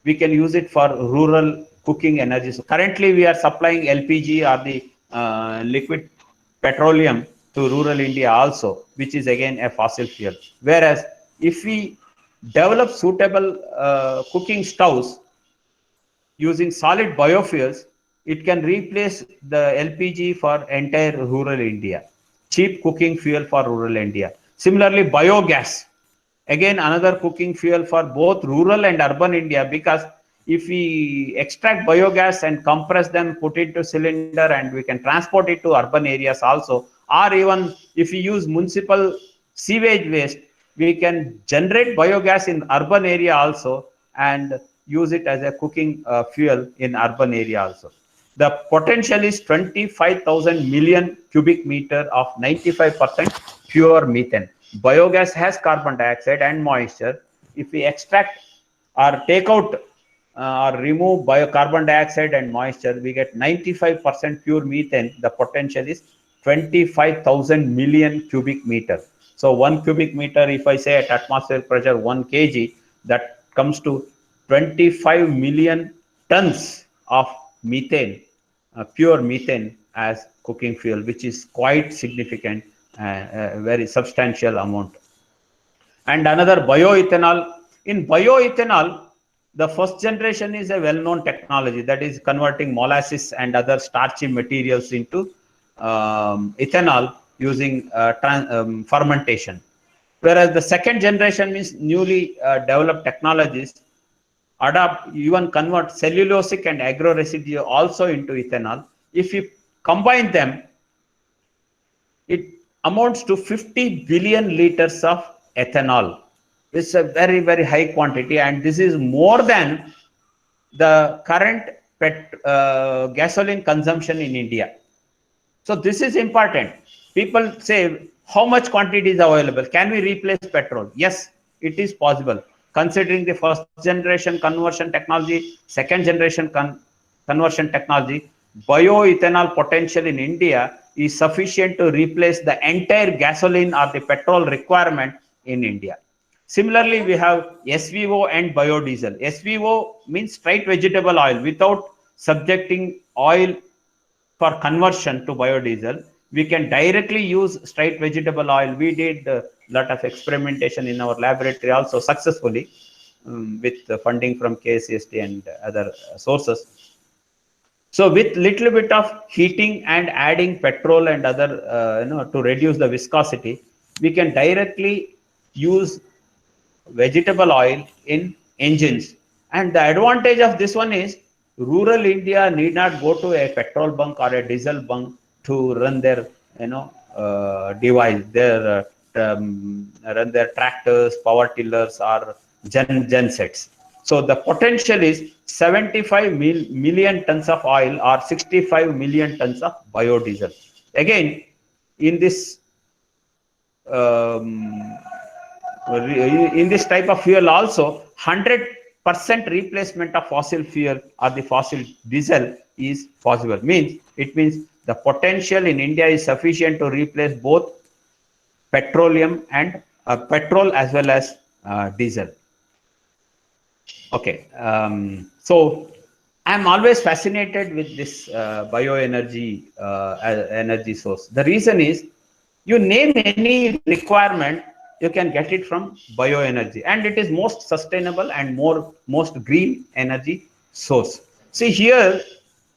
we can use it for rural cooking energy. So currently we are supplying LPG or the liquid petroleum to rural India also, which is again a fossil fuel. Whereas if we develop suitable cooking stoves using solid biofuels, it can replace the LPG for entire rural India. Cheap cooking fuel for rural India. Similarly, biogas, again another cooking fuel for both rural and urban India, because if we extract biogas and compress them, put it to cylinder, and we can transport it to urban areas also, or even if we use municipal sewage waste, we can generate biogas in urban area also and use it as a cooking fuel in urban area also. The potential is 25,000 million cubic meter of 95% pure methane. Biogas has carbon dioxide and moisture. If we extract or take out or remove carbon dioxide and moisture, we get 95% pure methane. The potential is 25,000 million cubic meter. So 1 cubic meter, if I say at atmospheric pressure 1 kg, that comes to 25 million tons of methane, pure methane as cooking fuel, which is quite significant, very substantial amount. And another, bioethanol. In bioethanol, the first generation is a well-known technology, that is converting molasses and other starchy materials into ethanol using fermentation. Whereas the second generation means newly developed technologies adapt, even convert cellulosic and agro residue also into ethanol. If you combine them, it amounts to 50 billion liters of ethanol. It's a very, very high quantity, and this is more than the current gasoline consumption in India. So this is important. People say, how much quantity is available? Can we replace petrol? Yes, it is possible. Considering the first generation conversion technology, second generation conversion technology, bioethanol potential in India is sufficient to replace the entire gasoline or the petrol requirement in India. Similarly, we have SVO and biodiesel. SVO means straight vegetable oil without subjecting oil for conversion to biodiesel. We can directly use straight vegetable oil. We did a lot of experimentation in our laboratory also successfully with the funding from KCST and other sources. So with little bit of heating and adding petrol and other, to reduce the viscosity, we can directly use vegetable oil in engines. And the advantage of this one is rural India need not go to a petrol bunk or a diesel bunk to run their device, their run their tractors, power tillers, or gen sets. So the potential is 75 million tons of oil or 65 million tons of biodiesel. Again, in this um, in this type of fuel also, 100% replacement of fossil fuel or the fossil diesel is possible. It means the potential in India is sufficient to replace both petroleum and petrol as well as diesel. Okay, so I'm always fascinated with this bioenergy energy source. The reason is, you name any requirement, you can get it from bioenergy, and it is most sustainable and most green energy source. See here,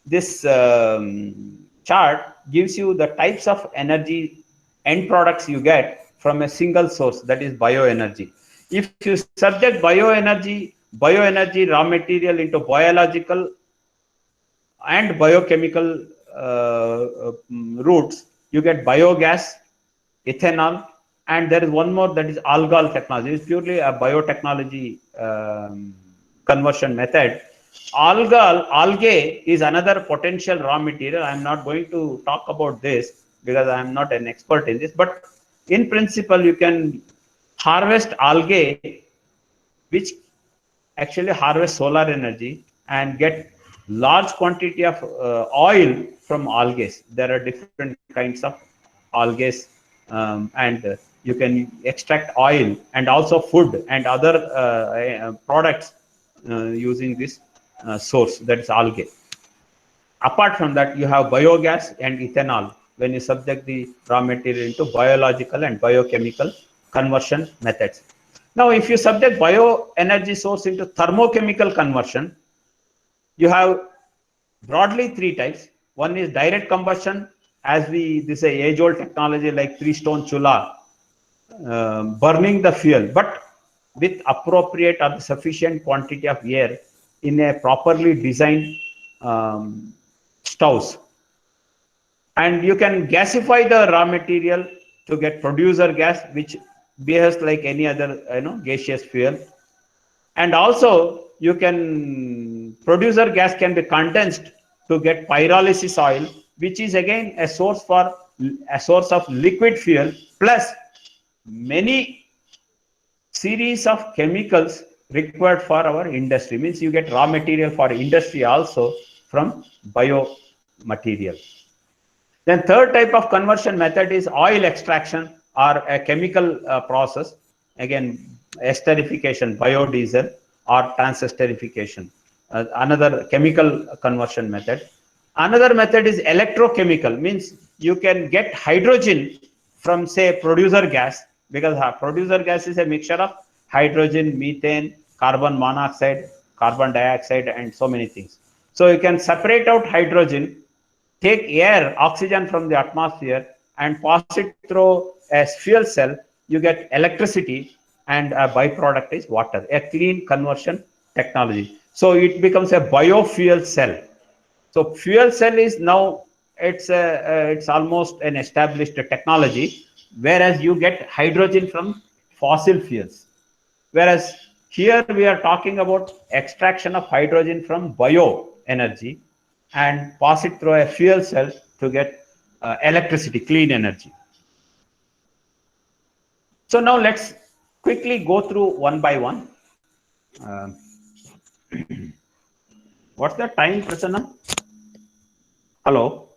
this chart gives you the types of energy end products you get from a single source, that is bioenergy. If you subject bioenergy raw material into biological and biochemical routes, you get biogas, ethanol, and there is one more, that is algal technology. It's purely a biotechnology conversion method. Algae is another potential raw material. I'm not going to talk about this because I'm not an expert in this, but in principle, you can harvest algae, which actually harvest solar energy, and get large quantity of oil from algae. There are different kinds of algae, and you can extract oil and also food and other products using this source, that is algae. Apart from that, you have biogas and ethanol when you subject the raw material into biological and biochemical conversion methods. Now, if you subject bioenergy source into thermochemical conversion, you have broadly three types. One is direct combustion, as this is a age-old technology like three-stone chula, burning the fuel, but with appropriate or sufficient quantity of air in a properly designed stoves. And you can gasify the raw material to get producer gas, which behaves like any other gaseous fuel. And also, you can producer gas can be condensed to get pyrolysis oil, which is again a source of liquid fuel, plus many series of chemicals required for our industry. Means you get raw material for industry also from bio material. Then third type of conversion method is oil extraction or a chemical process. Again, esterification, biodiesel or transesterification, another chemical conversion method. Another method is electrochemical, means you can get hydrogen from, say, producer gas, because producer gas is a mixture of hydrogen, methane, carbon monoxide, carbon dioxide, and so many things. So you can separate out hydrogen, take air, oxygen from the atmosphere, and pass it through a fuel cell. You get electricity, and a byproduct is water, a clean conversion technology. So it becomes a biofuel cell. So fuel cell is now, it's almost an established technology, whereas you get hydrogen from fossil fuels. Whereas here we are talking about extraction of hydrogen from bioenergy and pass it through a fuel cell to get electricity, clean energy. So now let's quickly go through one by one. What's the time, Prasanna? Hello?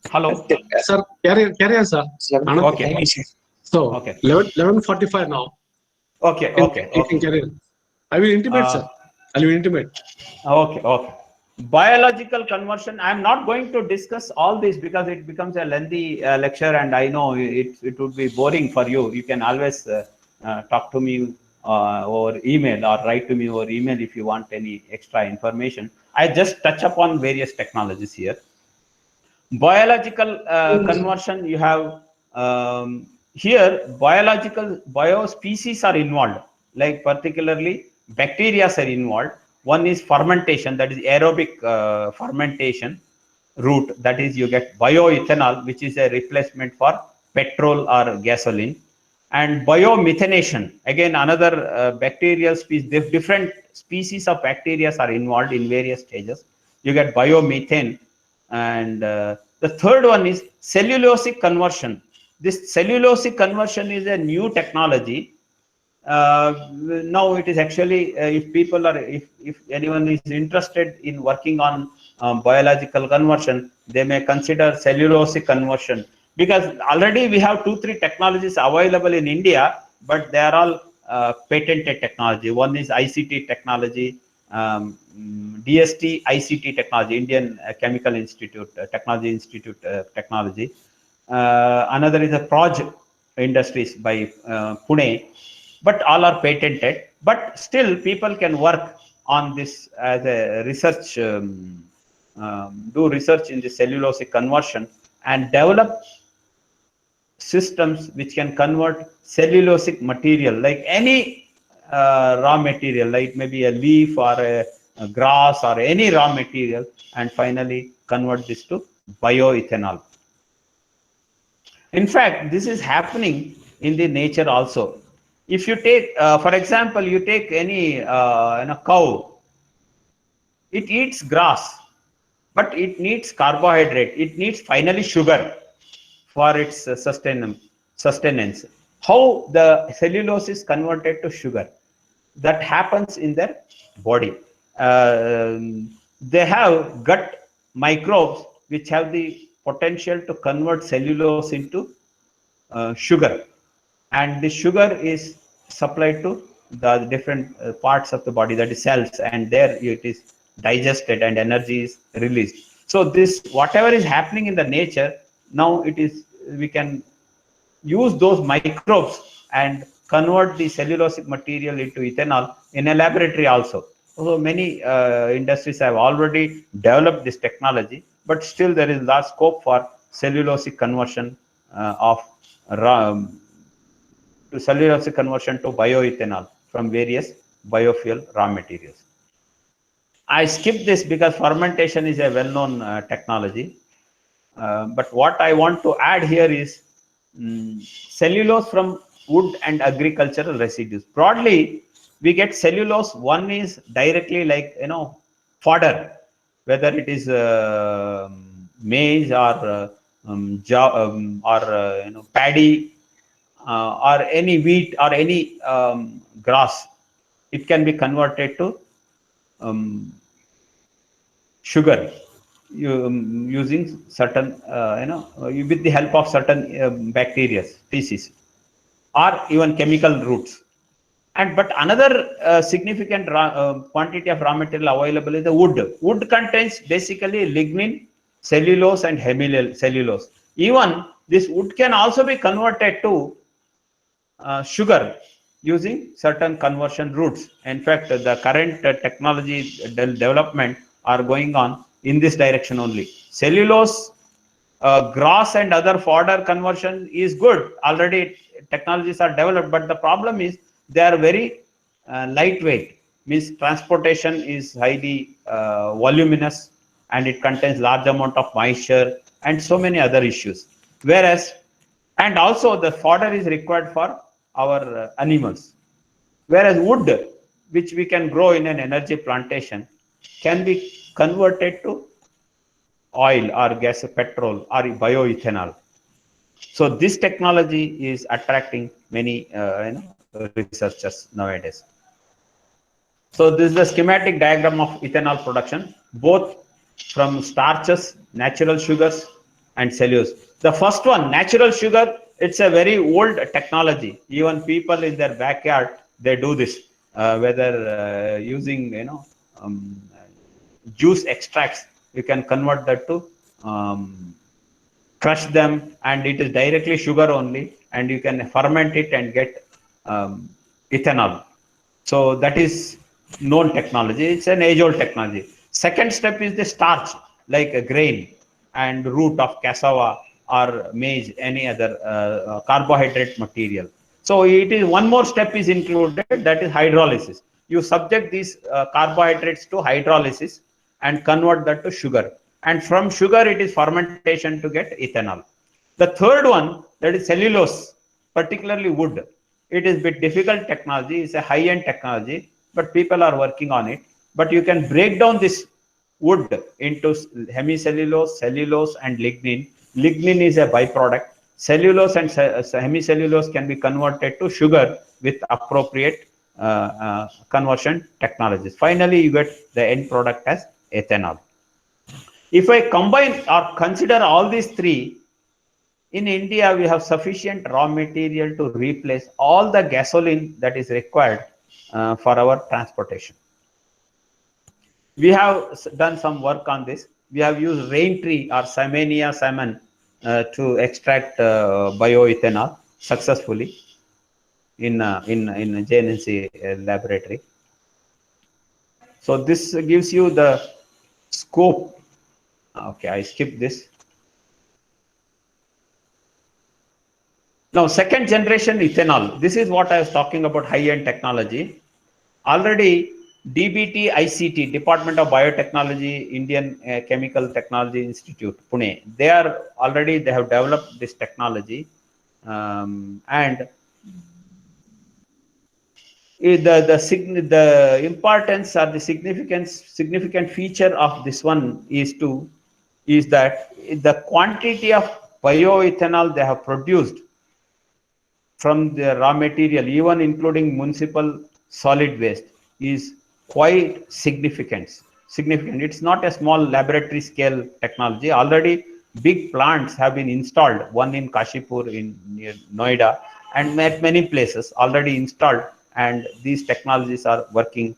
Hello? Sir, carry on, sir. Okay. So, Okay. 11:45 now. Okay. You can carry on. I will intimate, sir. I will intimate. Okay. Biological conversion. I'm not going to discuss all this because it becomes a lengthy lecture, and I know it would be boring for you. You can always talk to me or email, or write to me or email if you want any extra information. I just touch upon various technologies here. Biological conversion, you have here biospecies are involved, like particularly bacteria are involved. One is fermentation, that is aerobic fermentation. route, that is you get bioethanol, which is a replacement for petrol or gasoline, and biomethanation, again another bacterial species. Different species of bacteria are involved in various stages. You get biomethane. And the third one is cellulosic conversion. This cellulosic conversion is a new technology. Now it is actually, if people are, if anyone is interested in working on biological conversion, they may consider cellulosic conversion, because already we have 2-3 technologies available in India, but they are all patented technology. One is ICT technology, DST ICT technology, Indian Chemical Institute Technology Institute technology. Another is a Proj Industries by Pune, but all are patented. But still, people can work on this as a research, do research in the cellulosic conversion and develop systems which can convert cellulosic material, like any raw material, like maybe a leaf or a grass or any raw material, and finally convert this to bioethanol. In fact, this is happening in the nature also. If you take, for example, you take any cow, it eats grass, but it needs carbohydrate. It needs finally sugar for its sustenance. How the cellulose is converted to sugar? That happens in their body. They have gut microbes which have the potential to convert cellulose into sugar, and the sugar is supplied to the different parts of the body, that is cells, and there it is digested and energy is released. So this, whatever is happening in the nature, now it is, we can use those microbes and convert the cellulosic material into ethanol in a laboratory also. So many industries have already developed this technology, but still there is large scope for cellulosic conversion of to cellulosic conversion to bioethanol from various biofuel raw materials. I skipped this because fermentation is a well-known technology. But what I want to add here is cellulose from wood and agricultural residues. Broadly, we get cellulose. One is directly, like, fodder, whether it is maize or paddy, or any wheat or any grass. It can be converted to um, sugar using certain, with the help of certain bacteria species, or even chemical roots. And but another significant quantity of raw material available is the wood. Wood contains basically lignin, cellulose, and hemicellulose. Even this wood can also be converted to sugar using certain conversion routes. In fact, the current technology development are going on in this direction only. Cellulose, grass and other fodder conversion is good. Already technologies are developed, but the problem is they are very lightweight. Means transportation is highly voluminous, and it contains large amount of moisture and so many other issues. Whereas, and also the fodder is required for our animals. Whereas wood, which we can grow in an energy plantation, can be converted to oil or gas, petrol or bioethanol. So this technology is attracting many researchers nowadays. So this is the schematic diagram of ethanol production, both from starches, natural sugars, and cellulose. The first one, natural sugar, it's a very old technology. Even people in their backyard, they do this, whether using juice extracts. You can convert that to crush them, and it is directly sugar only, and you can ferment it and get ethanol. So that is known technology. It's an age-old technology. Second step is the starch, like a grain and root of cassava or maize, any other carbohydrate material. So it is one more step is included, that is hydrolysis. You subject these carbohydrates to hydrolysis and convert that to sugar. and from sugar it is fermentation to get ethanol. The third one, that is cellulose, particularly wood. It is a bit difficult technology. It's a high-end technology, but people are working on it. But you can break down this wood into hemicellulose, cellulose, and lignin. Lignin is a byproduct. Cellulose and hemicellulose can be converted to sugar with appropriate conversion technologies. Finally, you get the end product as ethanol. If I combine or consider all these three, in India, we have sufficient raw material to replace all the gasoline that is required for our transportation. We have done some work on this. We have used rain tree or Simania salmon to extract bioethanol successfully in JNNC laboratory. So this gives you the scope. Okay, I skipped this. Now, second generation ethanol. This is what I was talking about, high-end technology. Already DBT ICT, Department of Biotechnology, Indian Chemical Technology Institute, Pune, they have developed this technology, and the importance or the significant feature of this one is that the quantity of bioethanol they have produced from the raw material, even including municipal solid waste, is quite significant. It's not a small laboratory scale technology. Already big plants have been installed, one in Kashipur near Noida, and at many places already installed, and these technologies are working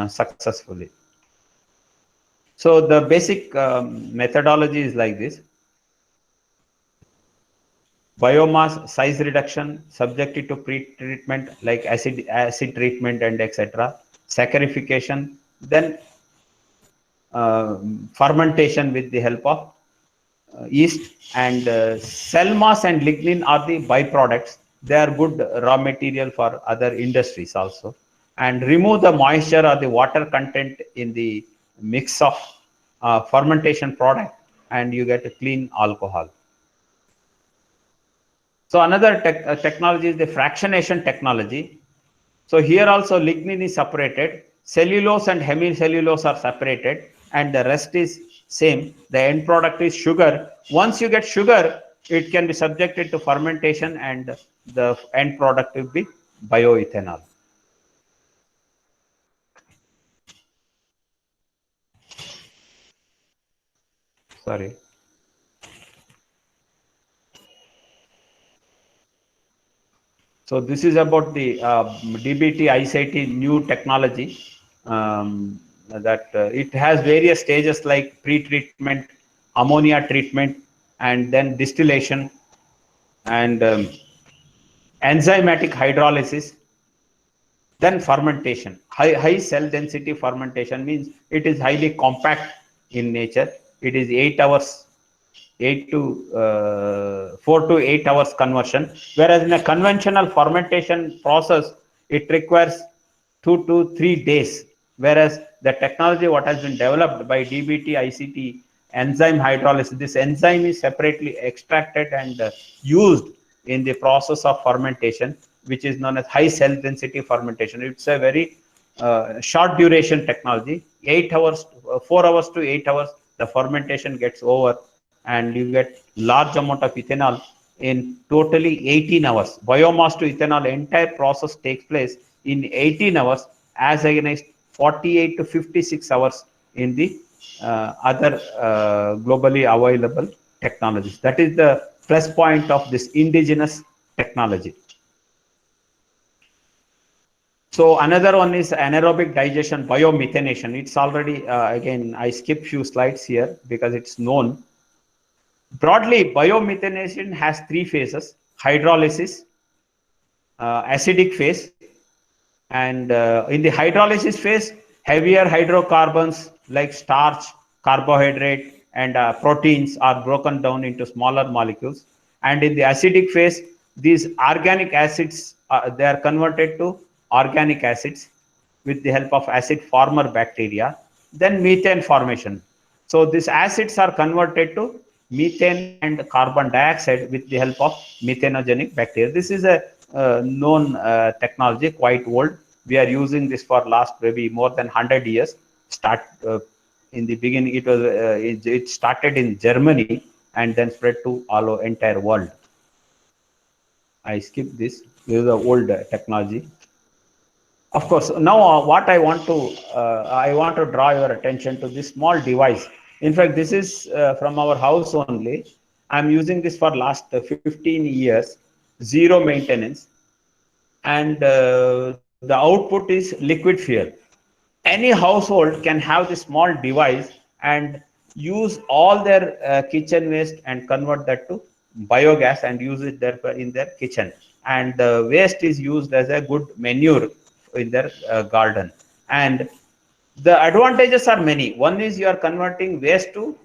successfully. So the basic methodology is like this. Biomass size reduction subjected to pre-treatment like acid treatment and etc. Saccharification, then fermentation with the help of yeast, and cell mass and lignin are the byproducts. They are good raw material for other industries also. And remove the moisture or the water content in the mix of fermentation product, and you get a clean alcohol. So another technology is the fractionation technology. So here also lignin is separated, cellulose and hemicellulose are separated, and the rest is same. The end product is sugar. Once you get sugar, it can be subjected to fermentation, and the end product will be bioethanol. Sorry. So this is about the DBT ICT new technology, that it has various stages like pre-treatment, ammonia treatment, and then distillation, and enzymatic hydrolysis, then fermentation. High cell density fermentation means it is highly compact in nature. It is 8 hours, 4 to 8 hours conversion, whereas in a conventional fermentation process it requires 2 to 3 days, whereas the technology what has been developed by DBT ICT enzyme hydrolysis, this enzyme is separately extracted and used in the process of fermentation, which is known as high cell density fermentation. It's a very short duration technology, 8 hours, 4 hours to 8 hours, the fermentation gets over, and you get large amount of ethanol in totally 18 hours. Biomass to ethanol, entire process takes place in 18 hours as against 48 to 56 hours in the other globally available technologies. That is the plus point of this indigenous technology. So another one is anaerobic digestion, biomethanation. It's already, again, I skip few slides here because it's known. Broadly, biomethanation has 3 phases: hydrolysis, acidic phase, and in the hydrolysis phase, heavier hydrocarbons like starch, carbohydrate, and proteins are broken down into smaller molecules. And in the acidic phase, these organic acids, they are converted to organic acids with the help of acid former bacteria. Then methane formation. So these acids are converted to methane and carbon dioxide with the help of methanogenic bacteria. This is a known technology, quite old. We are using this for last maybe more than 100 years. In the beginning, it started in Germany and then spread to all entire world. I skip this. This is the old technology. Of course, now what I want to draw your attention to this small device. In fact, this is from our house only. I'm using this for last 15 years, zero maintenance, and the output is liquid fuel. Any household can have this small device and use all their kitchen waste and convert that to biogas and use it there in their kitchen, and the waste is used as a good manure in their garden. And the advantages are many. One is you are converting waste to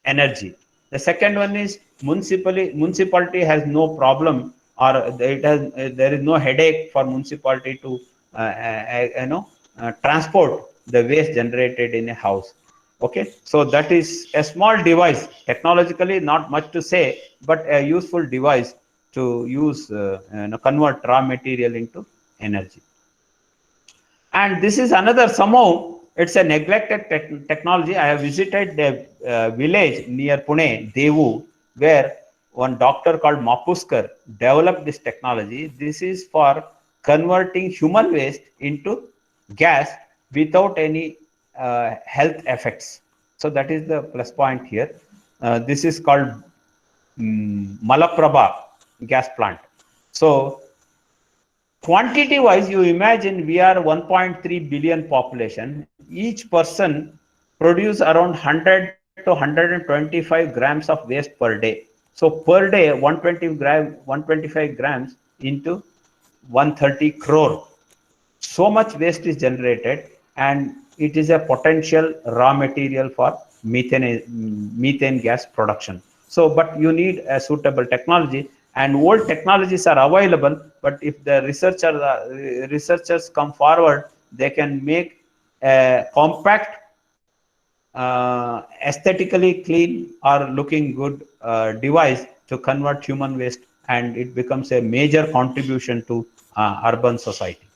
energy. The second one is municipality has no problem, or it has there is no headache for municipality to transport the waste generated in a house. Okay, so that is a small device, technologically not much to say, but a useful device to use convert raw material into energy. And this is another, somehow it's a neglected technology. I have visited a village near Pune, Devu, where one doctor called Mapuskar developed this technology. This is for converting human waste into gas without any health effects. So that is the plus point here. This is called Malaprabha gas plant. So quantity wise, you imagine we are 1.3 billion population. Each person produce around 100 to 125 grams of waste per day. So per day 125 grams into 130 crore. So much waste is generated, and it is a potential raw material for methane gas production. So but you need a suitable technology, and old technologies are available, but if the researchers come forward, they can make a compact, aesthetically clean or looking good device to convert human waste, and it becomes a major contribution to urban society.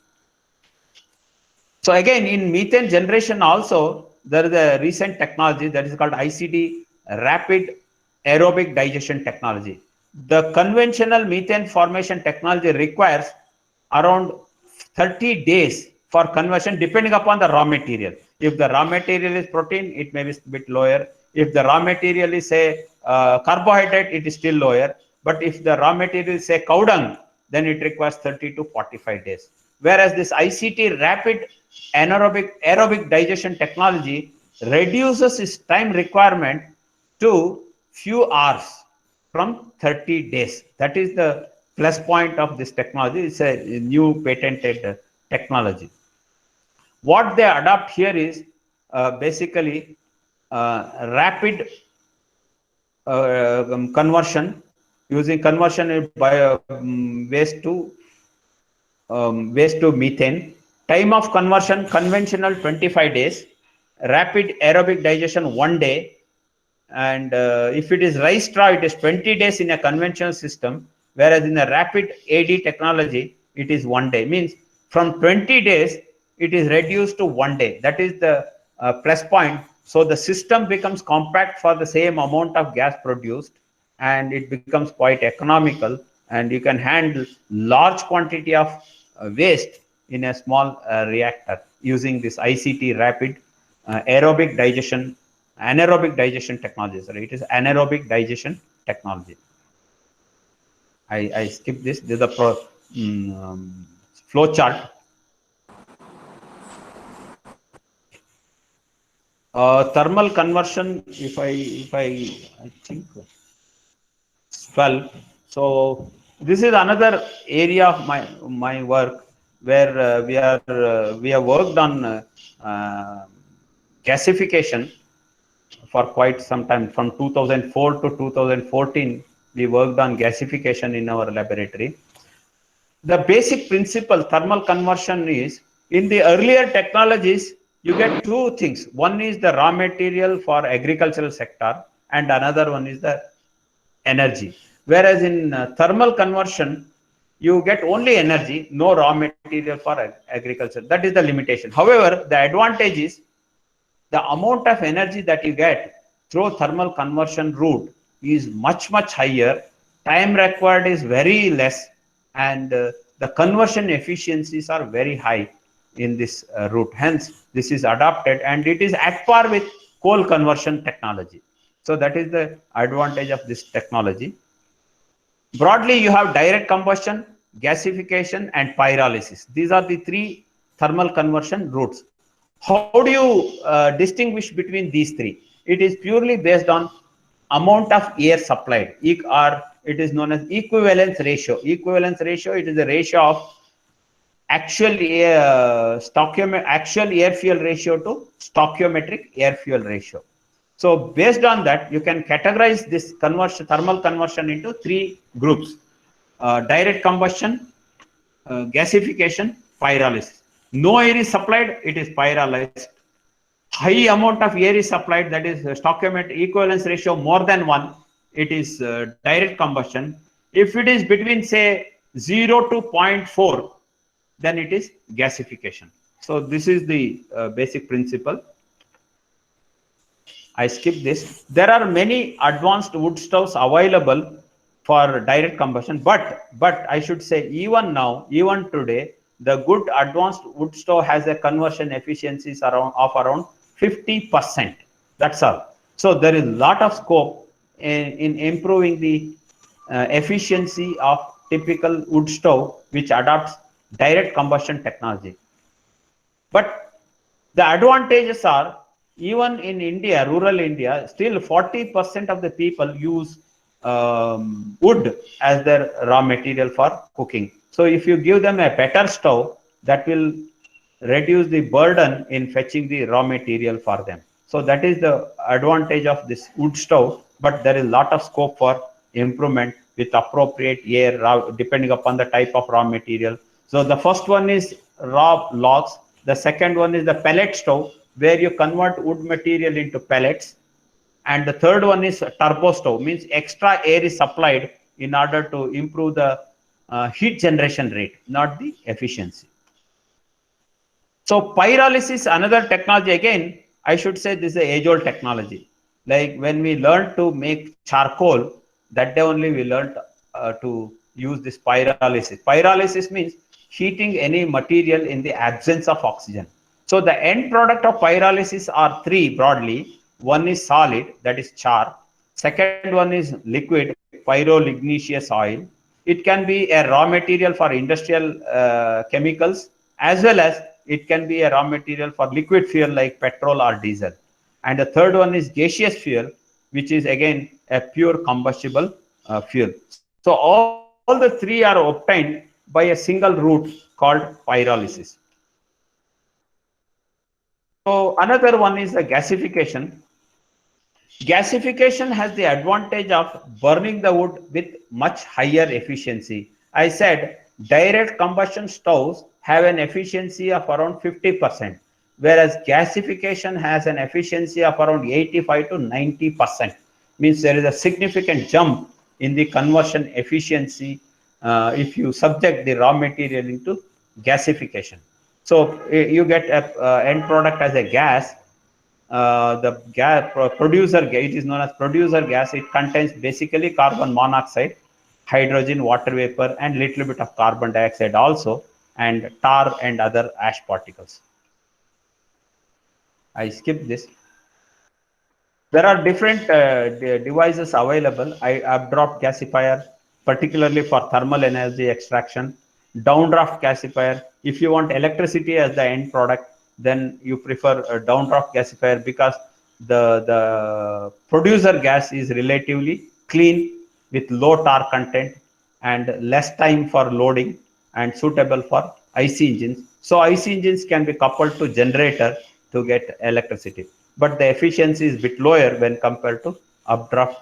So again, in methane generation also, there is a recent technology that is called ICD, rapid aerobic digestion technology. The conventional methane formation technology requires around 30 days for conversion, depending upon the raw material. If the raw material is protein, it may be a bit lower. If the raw material is say carbohydrate, it is still lower. But if the raw material is say cow dung, then it requires 30 to 45 days. Whereas this ICT, rapid aerobic digestion technology, reduces its time requirement to few hours from 30 days. That is the plus point of this technology. It's a new patented technology. What they adopt here is basically rapid conversion, using conversion by waste to methane. Time of conversion, conventional 25 days, rapid aerobic digestion 1 day, and if it is rice straw, it is 20 days in a conventional system, whereas in a rapid AD technology, it is 1 day. Means from 20 days, it is reduced to 1 day. That is the plus point. So the system becomes compact for the same amount of gas produced, and it becomes quite economical, and you can handle large quantity of waste in a small reactor using this ICT, rapid anaerobic digestion technology. Sorry, it is anaerobic digestion technology. I skip this. This is the flow chart. Thermal conversion. If I think 12. So this is another area of my work where we have worked on gasification for quite some time. From 2004 to 2014, we worked on gasification in our laboratory. The basic principle thermal conversion is, in the earlier technologies, you get two things. One is the raw material for agricultural sector, and another one is the energy. Whereas in thermal conversion, you get only energy, no raw material for agriculture. That is the limitation. However, the advantage is the amount of energy that you get through thermal conversion route is much higher. Time required is very less, and the conversion efficiencies are very high in this route. Hence, this is adopted, and it is at par with coal conversion technology. So that is the advantage of this technology. Broadly, you have direct combustion, gasification, and pyrolysis. These are the three thermal conversion routes. How do you distinguish between these three? It is purely based on amount of air supplied, or it is known as equivalence ratio. Equivalence ratio, it is the ratio of actual air fuel ratio to stoichiometric air fuel ratio. So based on that, you can categorize this thermal conversion into three groups: direct combustion, gasification, pyrolysis. No air is supplied, it is pyrolyzed. High amount of air is supplied, that is stoichiometric equivalence ratio more than 1, it is direct combustion. If it is between, say, 0 to 0.4, then it is gasification. So this is the basic principle. I skip this. There are many advanced wood stoves available for direct combustion, but I should say, even now, even today, the good advanced wood stove has a conversion efficiencies around 50%. That's all. So there is a lot of scope in improving the efficiency of typical wood stove, which adopts direct combustion technology. But the advantages are, even in India, rural India, still 40% of the people use wood as their raw material for cooking. So if you give them a better stove, that will reduce the burden in fetching the raw material for them. So that is the advantage of this wood stove, but there is a lot of scope for improvement with appropriate air, depending upon the type of raw material. So the first one is raw logs. The second one is the pellet stove, where you convert wood material into pellets. And the third one is turbo stove, means extra air is supplied in order to improve the heat generation rate, not the efficiency. So pyrolysis, another technology. Again, I should say this is a age-old technology. Like when we learned to make charcoal, that day only we learned to use this pyrolysis. Pyrolysis means heating any material in the absence of oxygen. So the end product of pyrolysis are three broadly. One is solid, that is char. Second one is liquid, pyroligneous oil. It can be a raw material for industrial chemicals, as well as it can be a raw material for liquid fuel like petrol or diesel. And the third one is gaseous fuel, which is again a pure combustible fuel. So all the three are obtained by a single route called pyrolysis. So another one is the gasification. Gasification has the advantage of burning the wood with much higher efficiency. I said direct combustion stoves have an efficiency of around 50%, whereas gasification has an efficiency of around 85 to 90%. Means there is a significant jump in the conversion efficiency if you subject the raw material into gasification. So you get a end product as a gas. The gas producer, it is known as producer gas. It contains basically carbon monoxide, hydrogen, water vapor, and little bit of carbon dioxide also, and tar and other ash particles. I skip this. There are different devices available. Updraft gasifier, particularly for thermal energy extraction. Downdraft gasifier. If you want electricity as the end product, then you prefer a downdraft gasifier, because the producer gas is relatively clean with low tar content and less time for loading, and suitable for IC engines. So IC engines can be coupled to generator to get electricity, but the efficiency is a bit lower when compared to updraft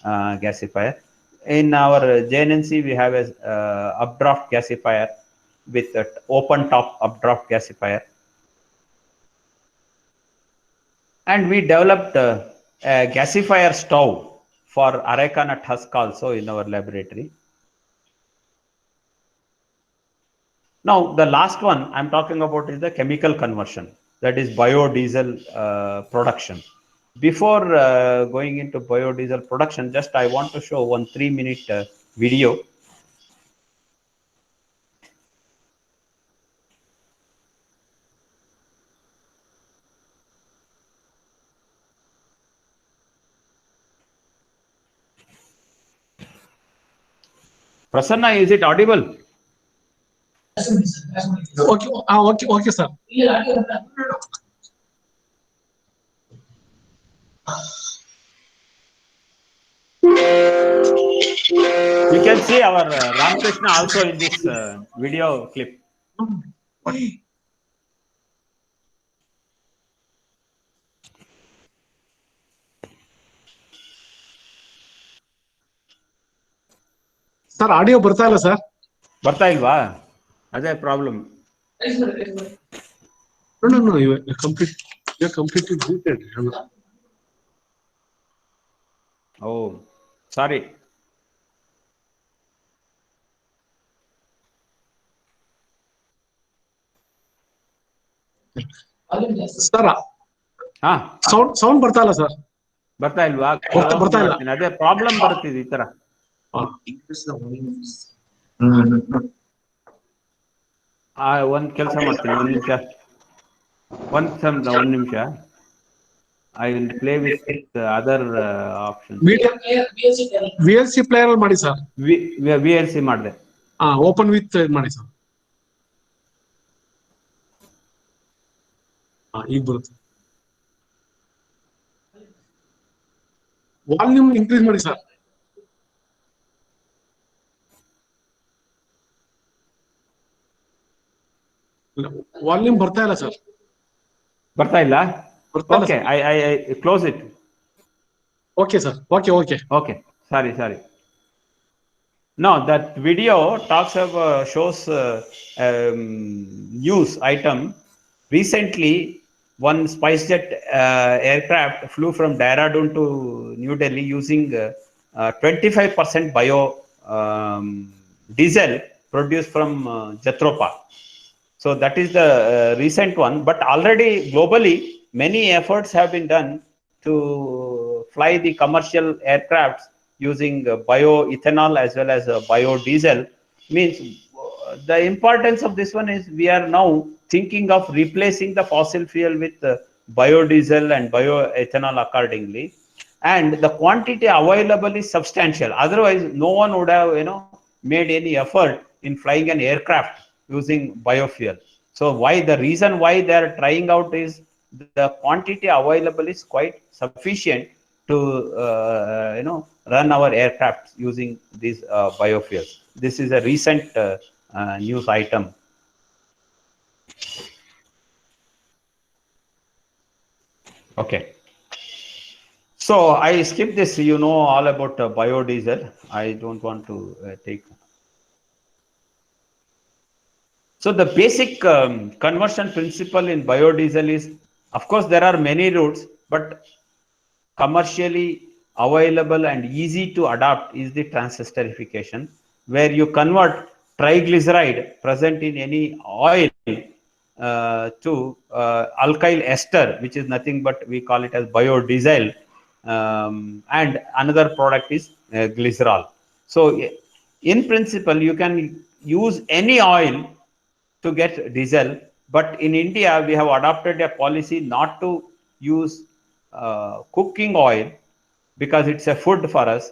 gasifier. In our JNNC, we have a updraft gasifier with an open top updraft gasifier. And we developed a gasifier stove for areca nut husk also in our laboratory. Now, the last one I'm talking about is the chemical conversion, that is biodiesel production. Before going into biodiesel production, just I want to show one 3-minute video. Prasanna, is it audible? Okay, okay, sir. You can see our Ramakrishna also in this video clip. Sir, audio ಬರ್ತಾ ಇಲ್ಲ sir. ಬರ್ತಾ ಇಲ್ವಾ? ಅದೇ problem. No, you're completely muted. Oh, sorry. Sir, ಹಾ, sound ಬರ್ತಾ ಇಲ್ಲ sir. ಬರ್ತಾ ಇಲ್ವಾ? ಬರ್ತಾ ಇಲ್ಲ. ಅದೇ ಪ್ರಾಬ್ಲಮ್ ಬರುತ್ತಿದೆ ಈ ತರ. ಒಂದ್ ಕೆಲಸ ಮಾಡ್ತೀನಿ, ಒಂದ್ ನಿಮಿಷ. I will play with other options. VLC player ಅಲ್ಲಿ ಮಾಡಿ ಸರ್. VLC ಮಾಡಿದೆ. ಓಪನ್ ವಿತ್ ಮಾಡಿ ಸರ್. ಈಗ ಬರುತ್ತೆ. ವಾಲ್ಯೂಮ್ ಇನ್ಕ್ರೀಸ್ ಮಾಡಿ ಸರ್. ವಾಲ್ಯೂಮ್ ಬರ್ತಾ ಇಲ್ಲ ಸರ್. ಬರ್ತಾ ಇಲ್ಲ? Okay, I close it. Okay sir. Okay. Sorry. No, that video shows news item. Recently, one SpiceJet aircraft flew from Dehradun to New Delhi using 25% bio diesel produced from Jatropa. So that is the recent one. But already globally, many efforts have been done to fly the commercial aircrafts using bioethanol as well as biodiesel. Means the importance of this one is we are now thinking of replacing the fossil fuel with biodiesel and bioethanol accordingly, and the quantity available is substantial. Otherwise, no one would have made any effort in flying an aircraft using biofuel. So the reason why they are trying out is the quantity available is quite sufficient to run our aircraft using these biofuels. This is a recent news item. Okay. So I skip this. You know all about biodiesel. I don't want to take. So the basic conversion principle in biodiesel is, of course, there are many routes, but commercially available and easy to adopt is the transesterification, where you convert triglyceride present in any oil to alkyl ester, which is nothing but we call it as biodiesel, and another product is glycerol. So in principle, you can use any oil to get diesel, but in India we have adopted a policy not to use cooking oil because it's a food for us,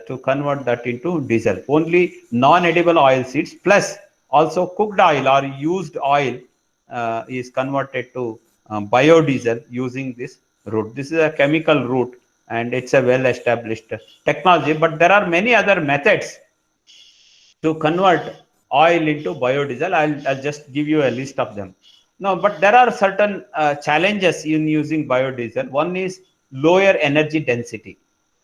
to convert that into diesel. Only non-edible oil seeds plus also cooked oil or used oil is converted to biodiesel using this route. This is a chemical route and it's a well-established technology, but there are many other methods to convert oil into biodiesel. I'll just give you a list of them. No, but there are certain challenges in using biodiesel. One is lower energy density.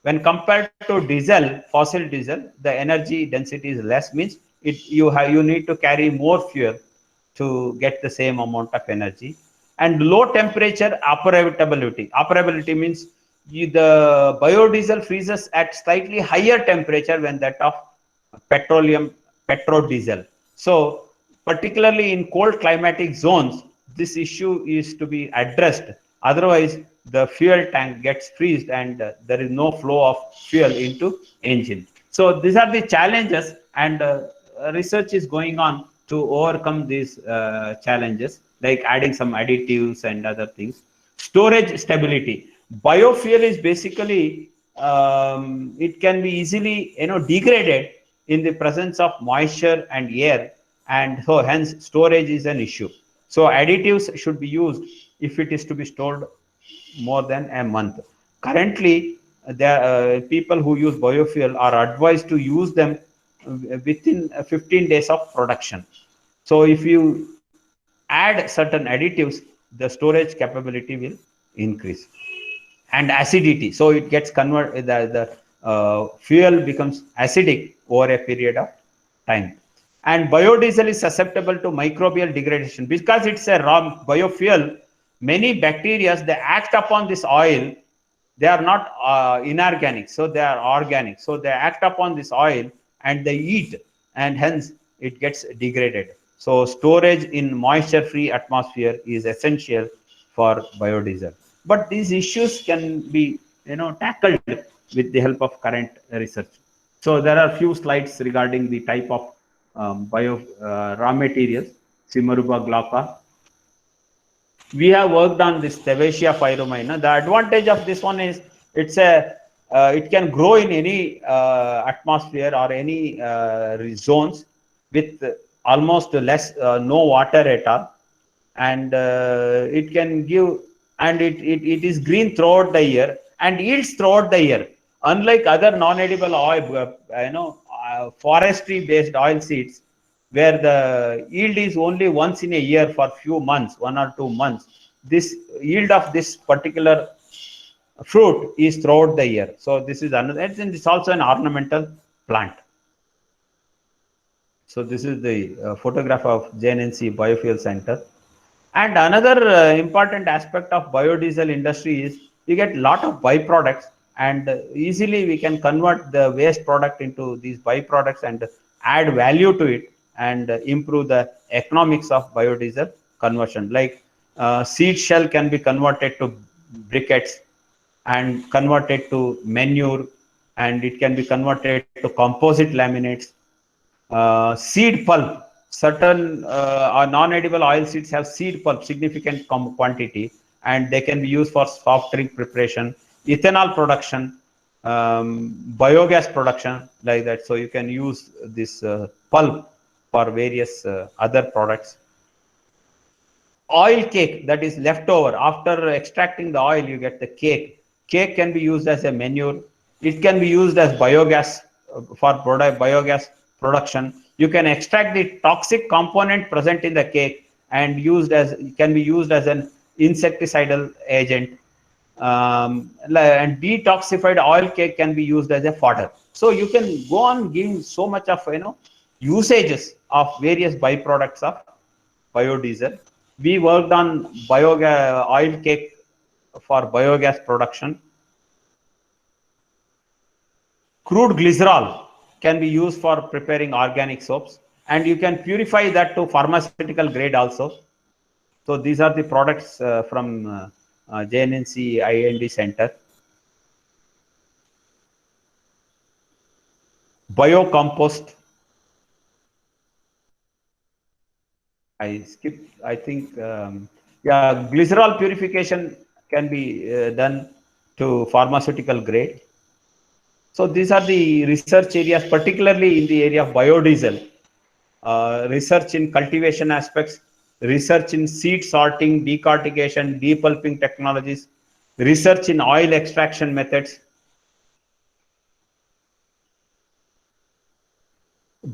When compared to diesel, fossil diesel, the energy density is less. Means you need to carry more fuel to get the same amount of energy. and low temperature operability. Operability means the biodiesel freezes at slightly higher temperature when that of petroleum petrodiesel. So particularly in cold climatic zones, this issue is to be addressed. Otherwise, the fuel tank gets freezed and there is no flow of fuel into engine. So these are the challenges, and research is going on to overcome these challenges, like adding some additives and other things. Storage stability. Biofuel is basically it can be easily degraded in the presence of moisture and air, and so hence storage is an issue. So additives should be used if it is to be stored more than a month. Currently, the people who use biofuel are advised to use them within 15 days of production. So if you add certain additives, the storage capability will increase. And acidity, so it gets converted, the fuel becomes acidic over a period of time. And biodiesel is susceptible to microbial degradation because it's a raw biofuel. Many bacteria, they act upon this oil. They are not inorganic, so they are organic, so they act upon this oil and they eat, and hence it gets degraded. So storage in moisture free atmosphere is essential for biodiesel. But these issues can be tackled with the help of current research. So there are few slides regarding the type of bio raw materials. Cimaruba glauca. We have worked on this Tevesia pyromina. The advantage of this one is it can grow in any atmosphere or any zones with almost less no water at all, and it can give, and it is green throughout the year and yields throughout the year. Unlike other non-edible oil, forestry based oil seeds, where the yield is only once in a year for few months, 1 or 2 months. This yield of this particular fruit is throughout the year. So this is another, and it's also an ornamental plant. So this is the photograph of JNNC Biofuel Center. And another important aspect of biodiesel industry is you get a lot of byproducts, and easily we can convert the waste product into these byproducts and add value to it and improve the economics of biodiesel conversion. Like seed shell can be converted to briquettes and converted to manure, and it can be converted to composite laminates. Seed pulp, certain non-edible oil seeds have seed pulp, significant quantity, and they can be used for soft drink preparation, ethanol production, biogas production, like that. So you can use this pulp for various other products. Oil cake that is left over after extracting the oil, you get the cake. Cake can be used as a manure. It can be used as biogas for biogas production. You can extract the toxic component present in the cake and can be used as an insecticidal agent. And detoxified oil cake can be used as a fodder. So you can go on giving so much of usages of various byproducts of biodiesel. We worked on biogas oil cake for biogas production. Crude glycerol can be used for preparing organic soaps, and you can purify that to pharmaceutical grade also. So these are the products from JNNC I&D Center. Biocompost. I skipped, I think, yeah, glycerol purification can be done to pharmaceutical grade. So these are the research areas, particularly in the area of biodiesel. Research in cultivation aspects, research in seed sorting, decortication, depulping technologies, research in oil extraction methods,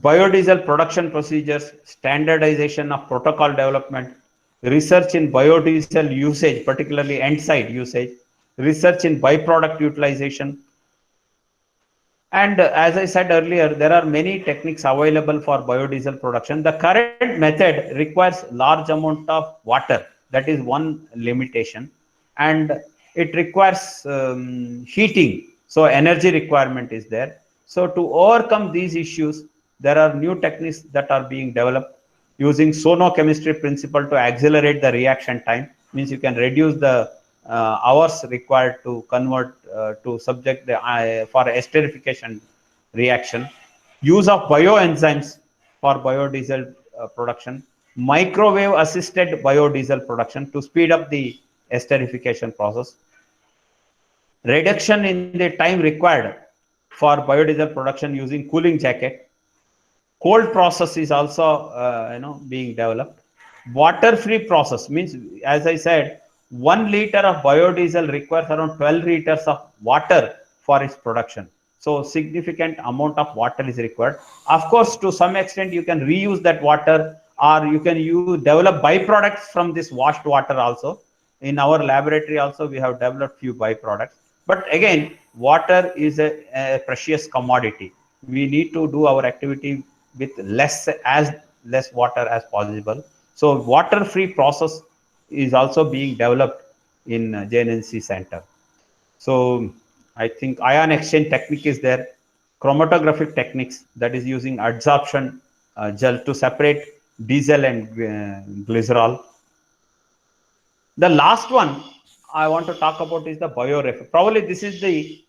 biodiesel production procedures, standardization of protocol development, research in biodiesel usage, particularly end site usage, research in byproduct utilization. And as I said earlier, there are many techniques available for biodiesel production. The current method requires large amount of water. That is one limitation. And it requires heating. So energy requirement is there. So to overcome these issues, there are new techniques that are being developed using sonochemistry principle to accelerate the reaction time. Means you can reduce the hours required to convert to subject the for esterification reaction. Use of bioenzymes for biodiesel production, microwave assisted biodiesel production to speed up the esterification process, reduction in the time required for biodiesel production using cooling jacket. Cold process is also being developed. Water free process means, as I said, 1 liter of biodiesel requires around 12 liters of water for its production. So significant amount of water is required. Of course, to some extent you can reuse that water, or you can develop byproducts from this washed water also. In our laboratory also we have developed few byproducts. But again, water is a precious commodity. We need to do our activity with less water as possible. So water free process is also being developed in JNNC center. So I think ion exchange technique is there, chromatographic techniques, that is using adsorption gel to separate diesel and glycerol. The last one I want to talk about is the bioref. Probably this is the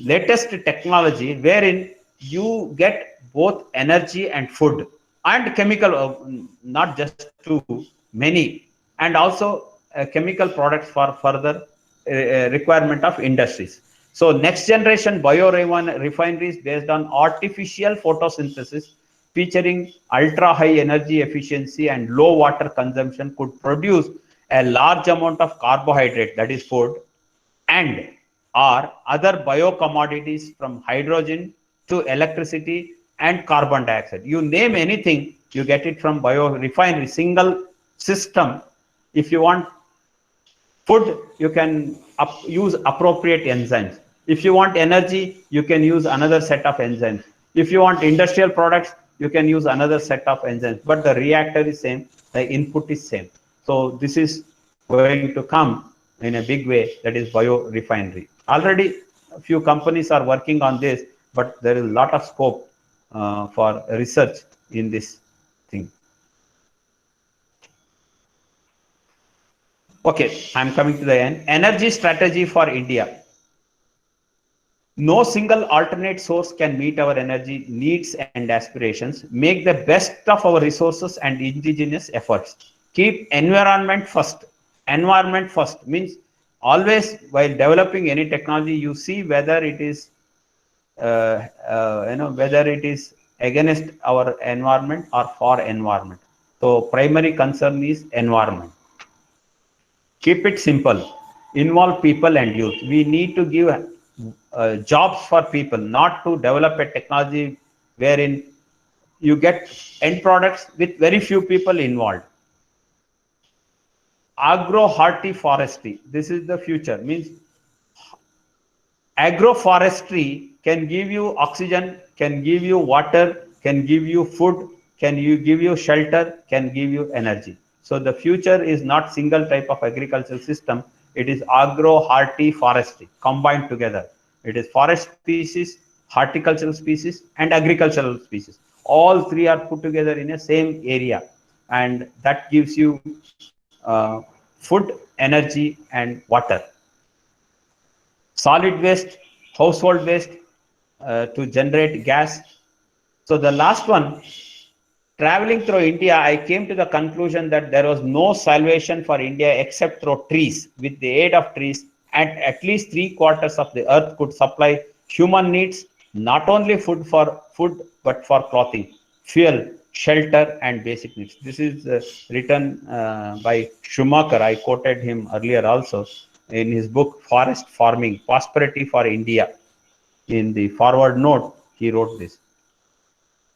latest technology wherein you get both energy and food and chemical, not just two, many, and also chemical products for further requirement of industries. So next generation biorefineries based on artificial photosynthesis featuring ultra high energy efficiency and low water consumption could produce a large amount of carbohydrate, that is food, and or other biocommodities from hydrogen to electricity and carbon dioxide. You name anything, you get it from biorefinery, single system. If you want food, you can use appropriate enzymes. If you want energy, you can use another set of enzymes. If you want industrial products, you can use another set of enzymes. But the reactor is same, the input is same. So this is going to come in a big way, that is biorefinery. Already a few companies are working on this, but there is a lot of scope for research in this thing. Okay, I'm coming to the end. Energy strategy for India. No single alternate source can meet our energy needs and aspirations. Make the best of our resources and indigenous efforts. Keep environment first. Environment first means always while developing any technology, you see whether it is whether it is against our environment or for environment. So primary concern is environment. Keep it simple. Involve people and youth. We need to give jobs for people, not to develop a technology wherein you get end products with very few people involved. Agro-hearty forestry. This is the future. Means agroforestry can give you oxygen, can give you water, can give you food, can give you shelter, can give you energy. So the future is not single type of agricultural system. It is agro-hearty forestry combined together. It is forest species, horticultural species, and agricultural species. All three are put together in a same area, and that gives you food, energy, and water. Solid waste, household waste to generate gas. So the last one, traveling through India, I came to the conclusion that there was no salvation for India except through trees. With the aid of trees, and at least 3/4 of the earth could supply human needs, not only food but for clothing, fuel, shelter, and basic needs. This is written by Schumacher. I quoted him earlier also in his book Forest Farming, Prosperity for India. In the forward note, he wrote this.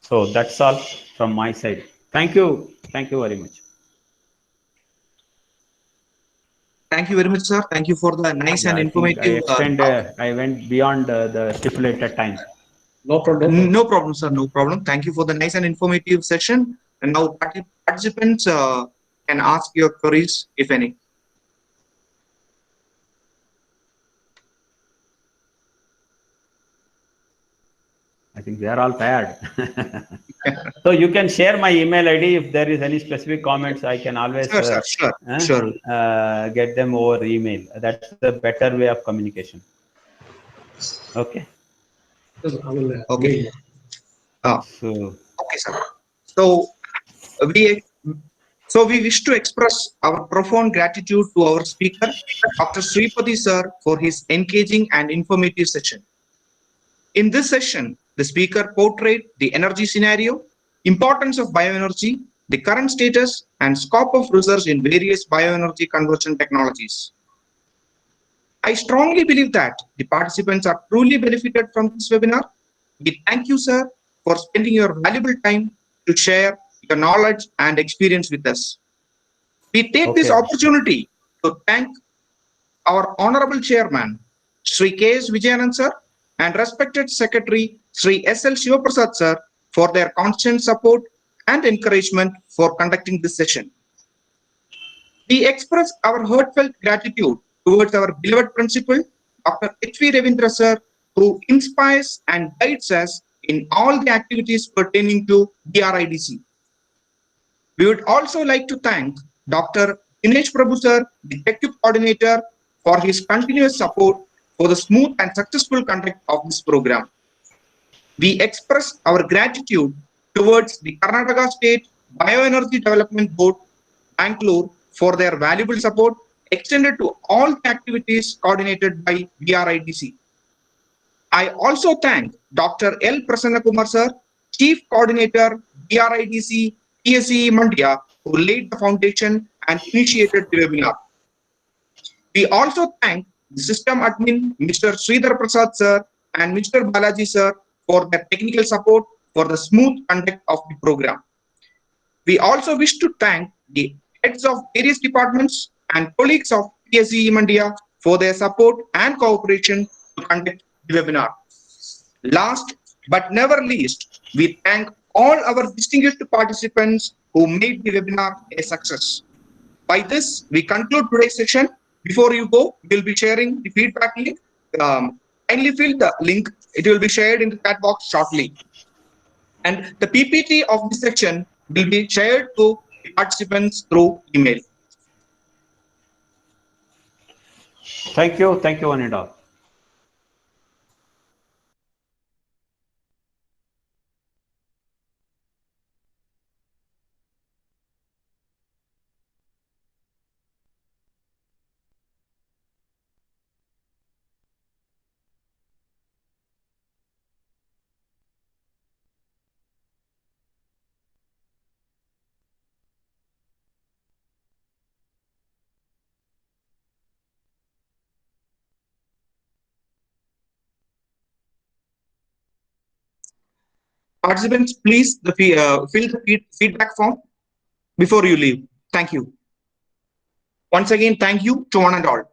So that's all from my side. Thank you. Thank you very much. Thank you very much, sir. Thank you for the nice Yeah, and I think I informative talk. I went beyond the stipulated time. No problem. No problem, sir. No problem. Thank you for the nice and informative session. And now, participants, can ask your queries, if any. I think they are all tired. So you can share my email ID if there is any specific comments. I can always Sure, sir. Sure. get them over email. That's the better way of communication. Okay. Okay. So Okay, sir. So we we wish to express our profound gratitude to our speaker, Dr. Sripati sir, for his engaging and informative session. In this session, the speaker portrayed the energy scenario, importance of bioenergy, the current status and scope of research in various bioenergy conversion technologies. I strongly believe that the participants are truly benefited from this webinar. We thank you, sir, for spending your valuable time to share your knowledge and experience with us. We take this opportunity to thank our Honorable Chairman, Sri K.S. Vijayanand sir, and respected Secretary, Sri S.L. Shivaprasad sir, for their constant support and encouragement for conducting this session. We express our heartfelt gratitude towards our beloved principal, Dr. H.V. Ravindra sir, who inspires and guides us in all the activities pertaining to BRIDC. We would also like to thank Dr. Dinesh Prabhu sir, the Executive Coordinator, for his continuous support for the smooth and successful conduct of this program. We express our gratitude towards the Karnataka State Bioenergy Development Board, Bangalore, for their valuable support extended to all the activities coordinated by BRIDC. I also thank Dr. L. Prasanna Kumar sir, Chief Coordinator, BRIDC, PSE Mandya, who laid the foundation and initiated the webinar. We also thank the system admin, Mr. Sridhar Prasad sir and Mr. Balaji sir, for their technical support for the smooth conduct of the program. We also wish to thank the heads of various departments and colleagues of PSE Mandya for their support and cooperation to conduct the webinar. Last but never least, we thank all our distinguished participants who made the webinar a success. By this, we conclude today's session. Before you go, we'll be sharing the feedback link. Kindly fill the link. It will be shared in the chat box shortly. And the PPT of this section will be shared to the participants through email. thank you, one and all. Participants, please fill the feedback form before you leave. Thank you. Once again, thank you to one and all.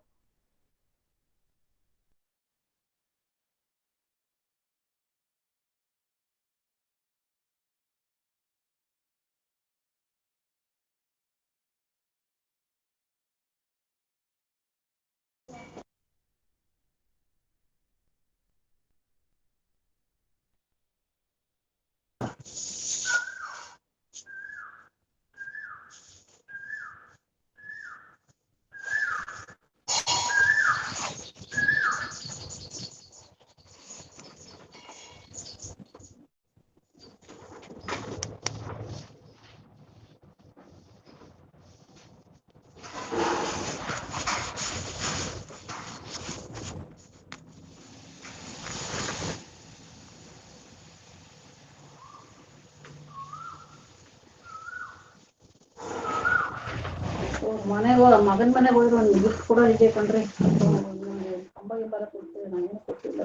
ಮನೆಗೆ ಮಗನ ಮನೆಗೆ ಹೋದ್ರೆ ಒಂದು gift ಕೂಡ ಇದೆ ಕಣ್ರಿ. ಕಂಬ ಗಿಂಬ ಕೊಡ್ತೀವಿ, ನಾನು ಏನು ಕೊಟ್ಟಿಲ್ಲ.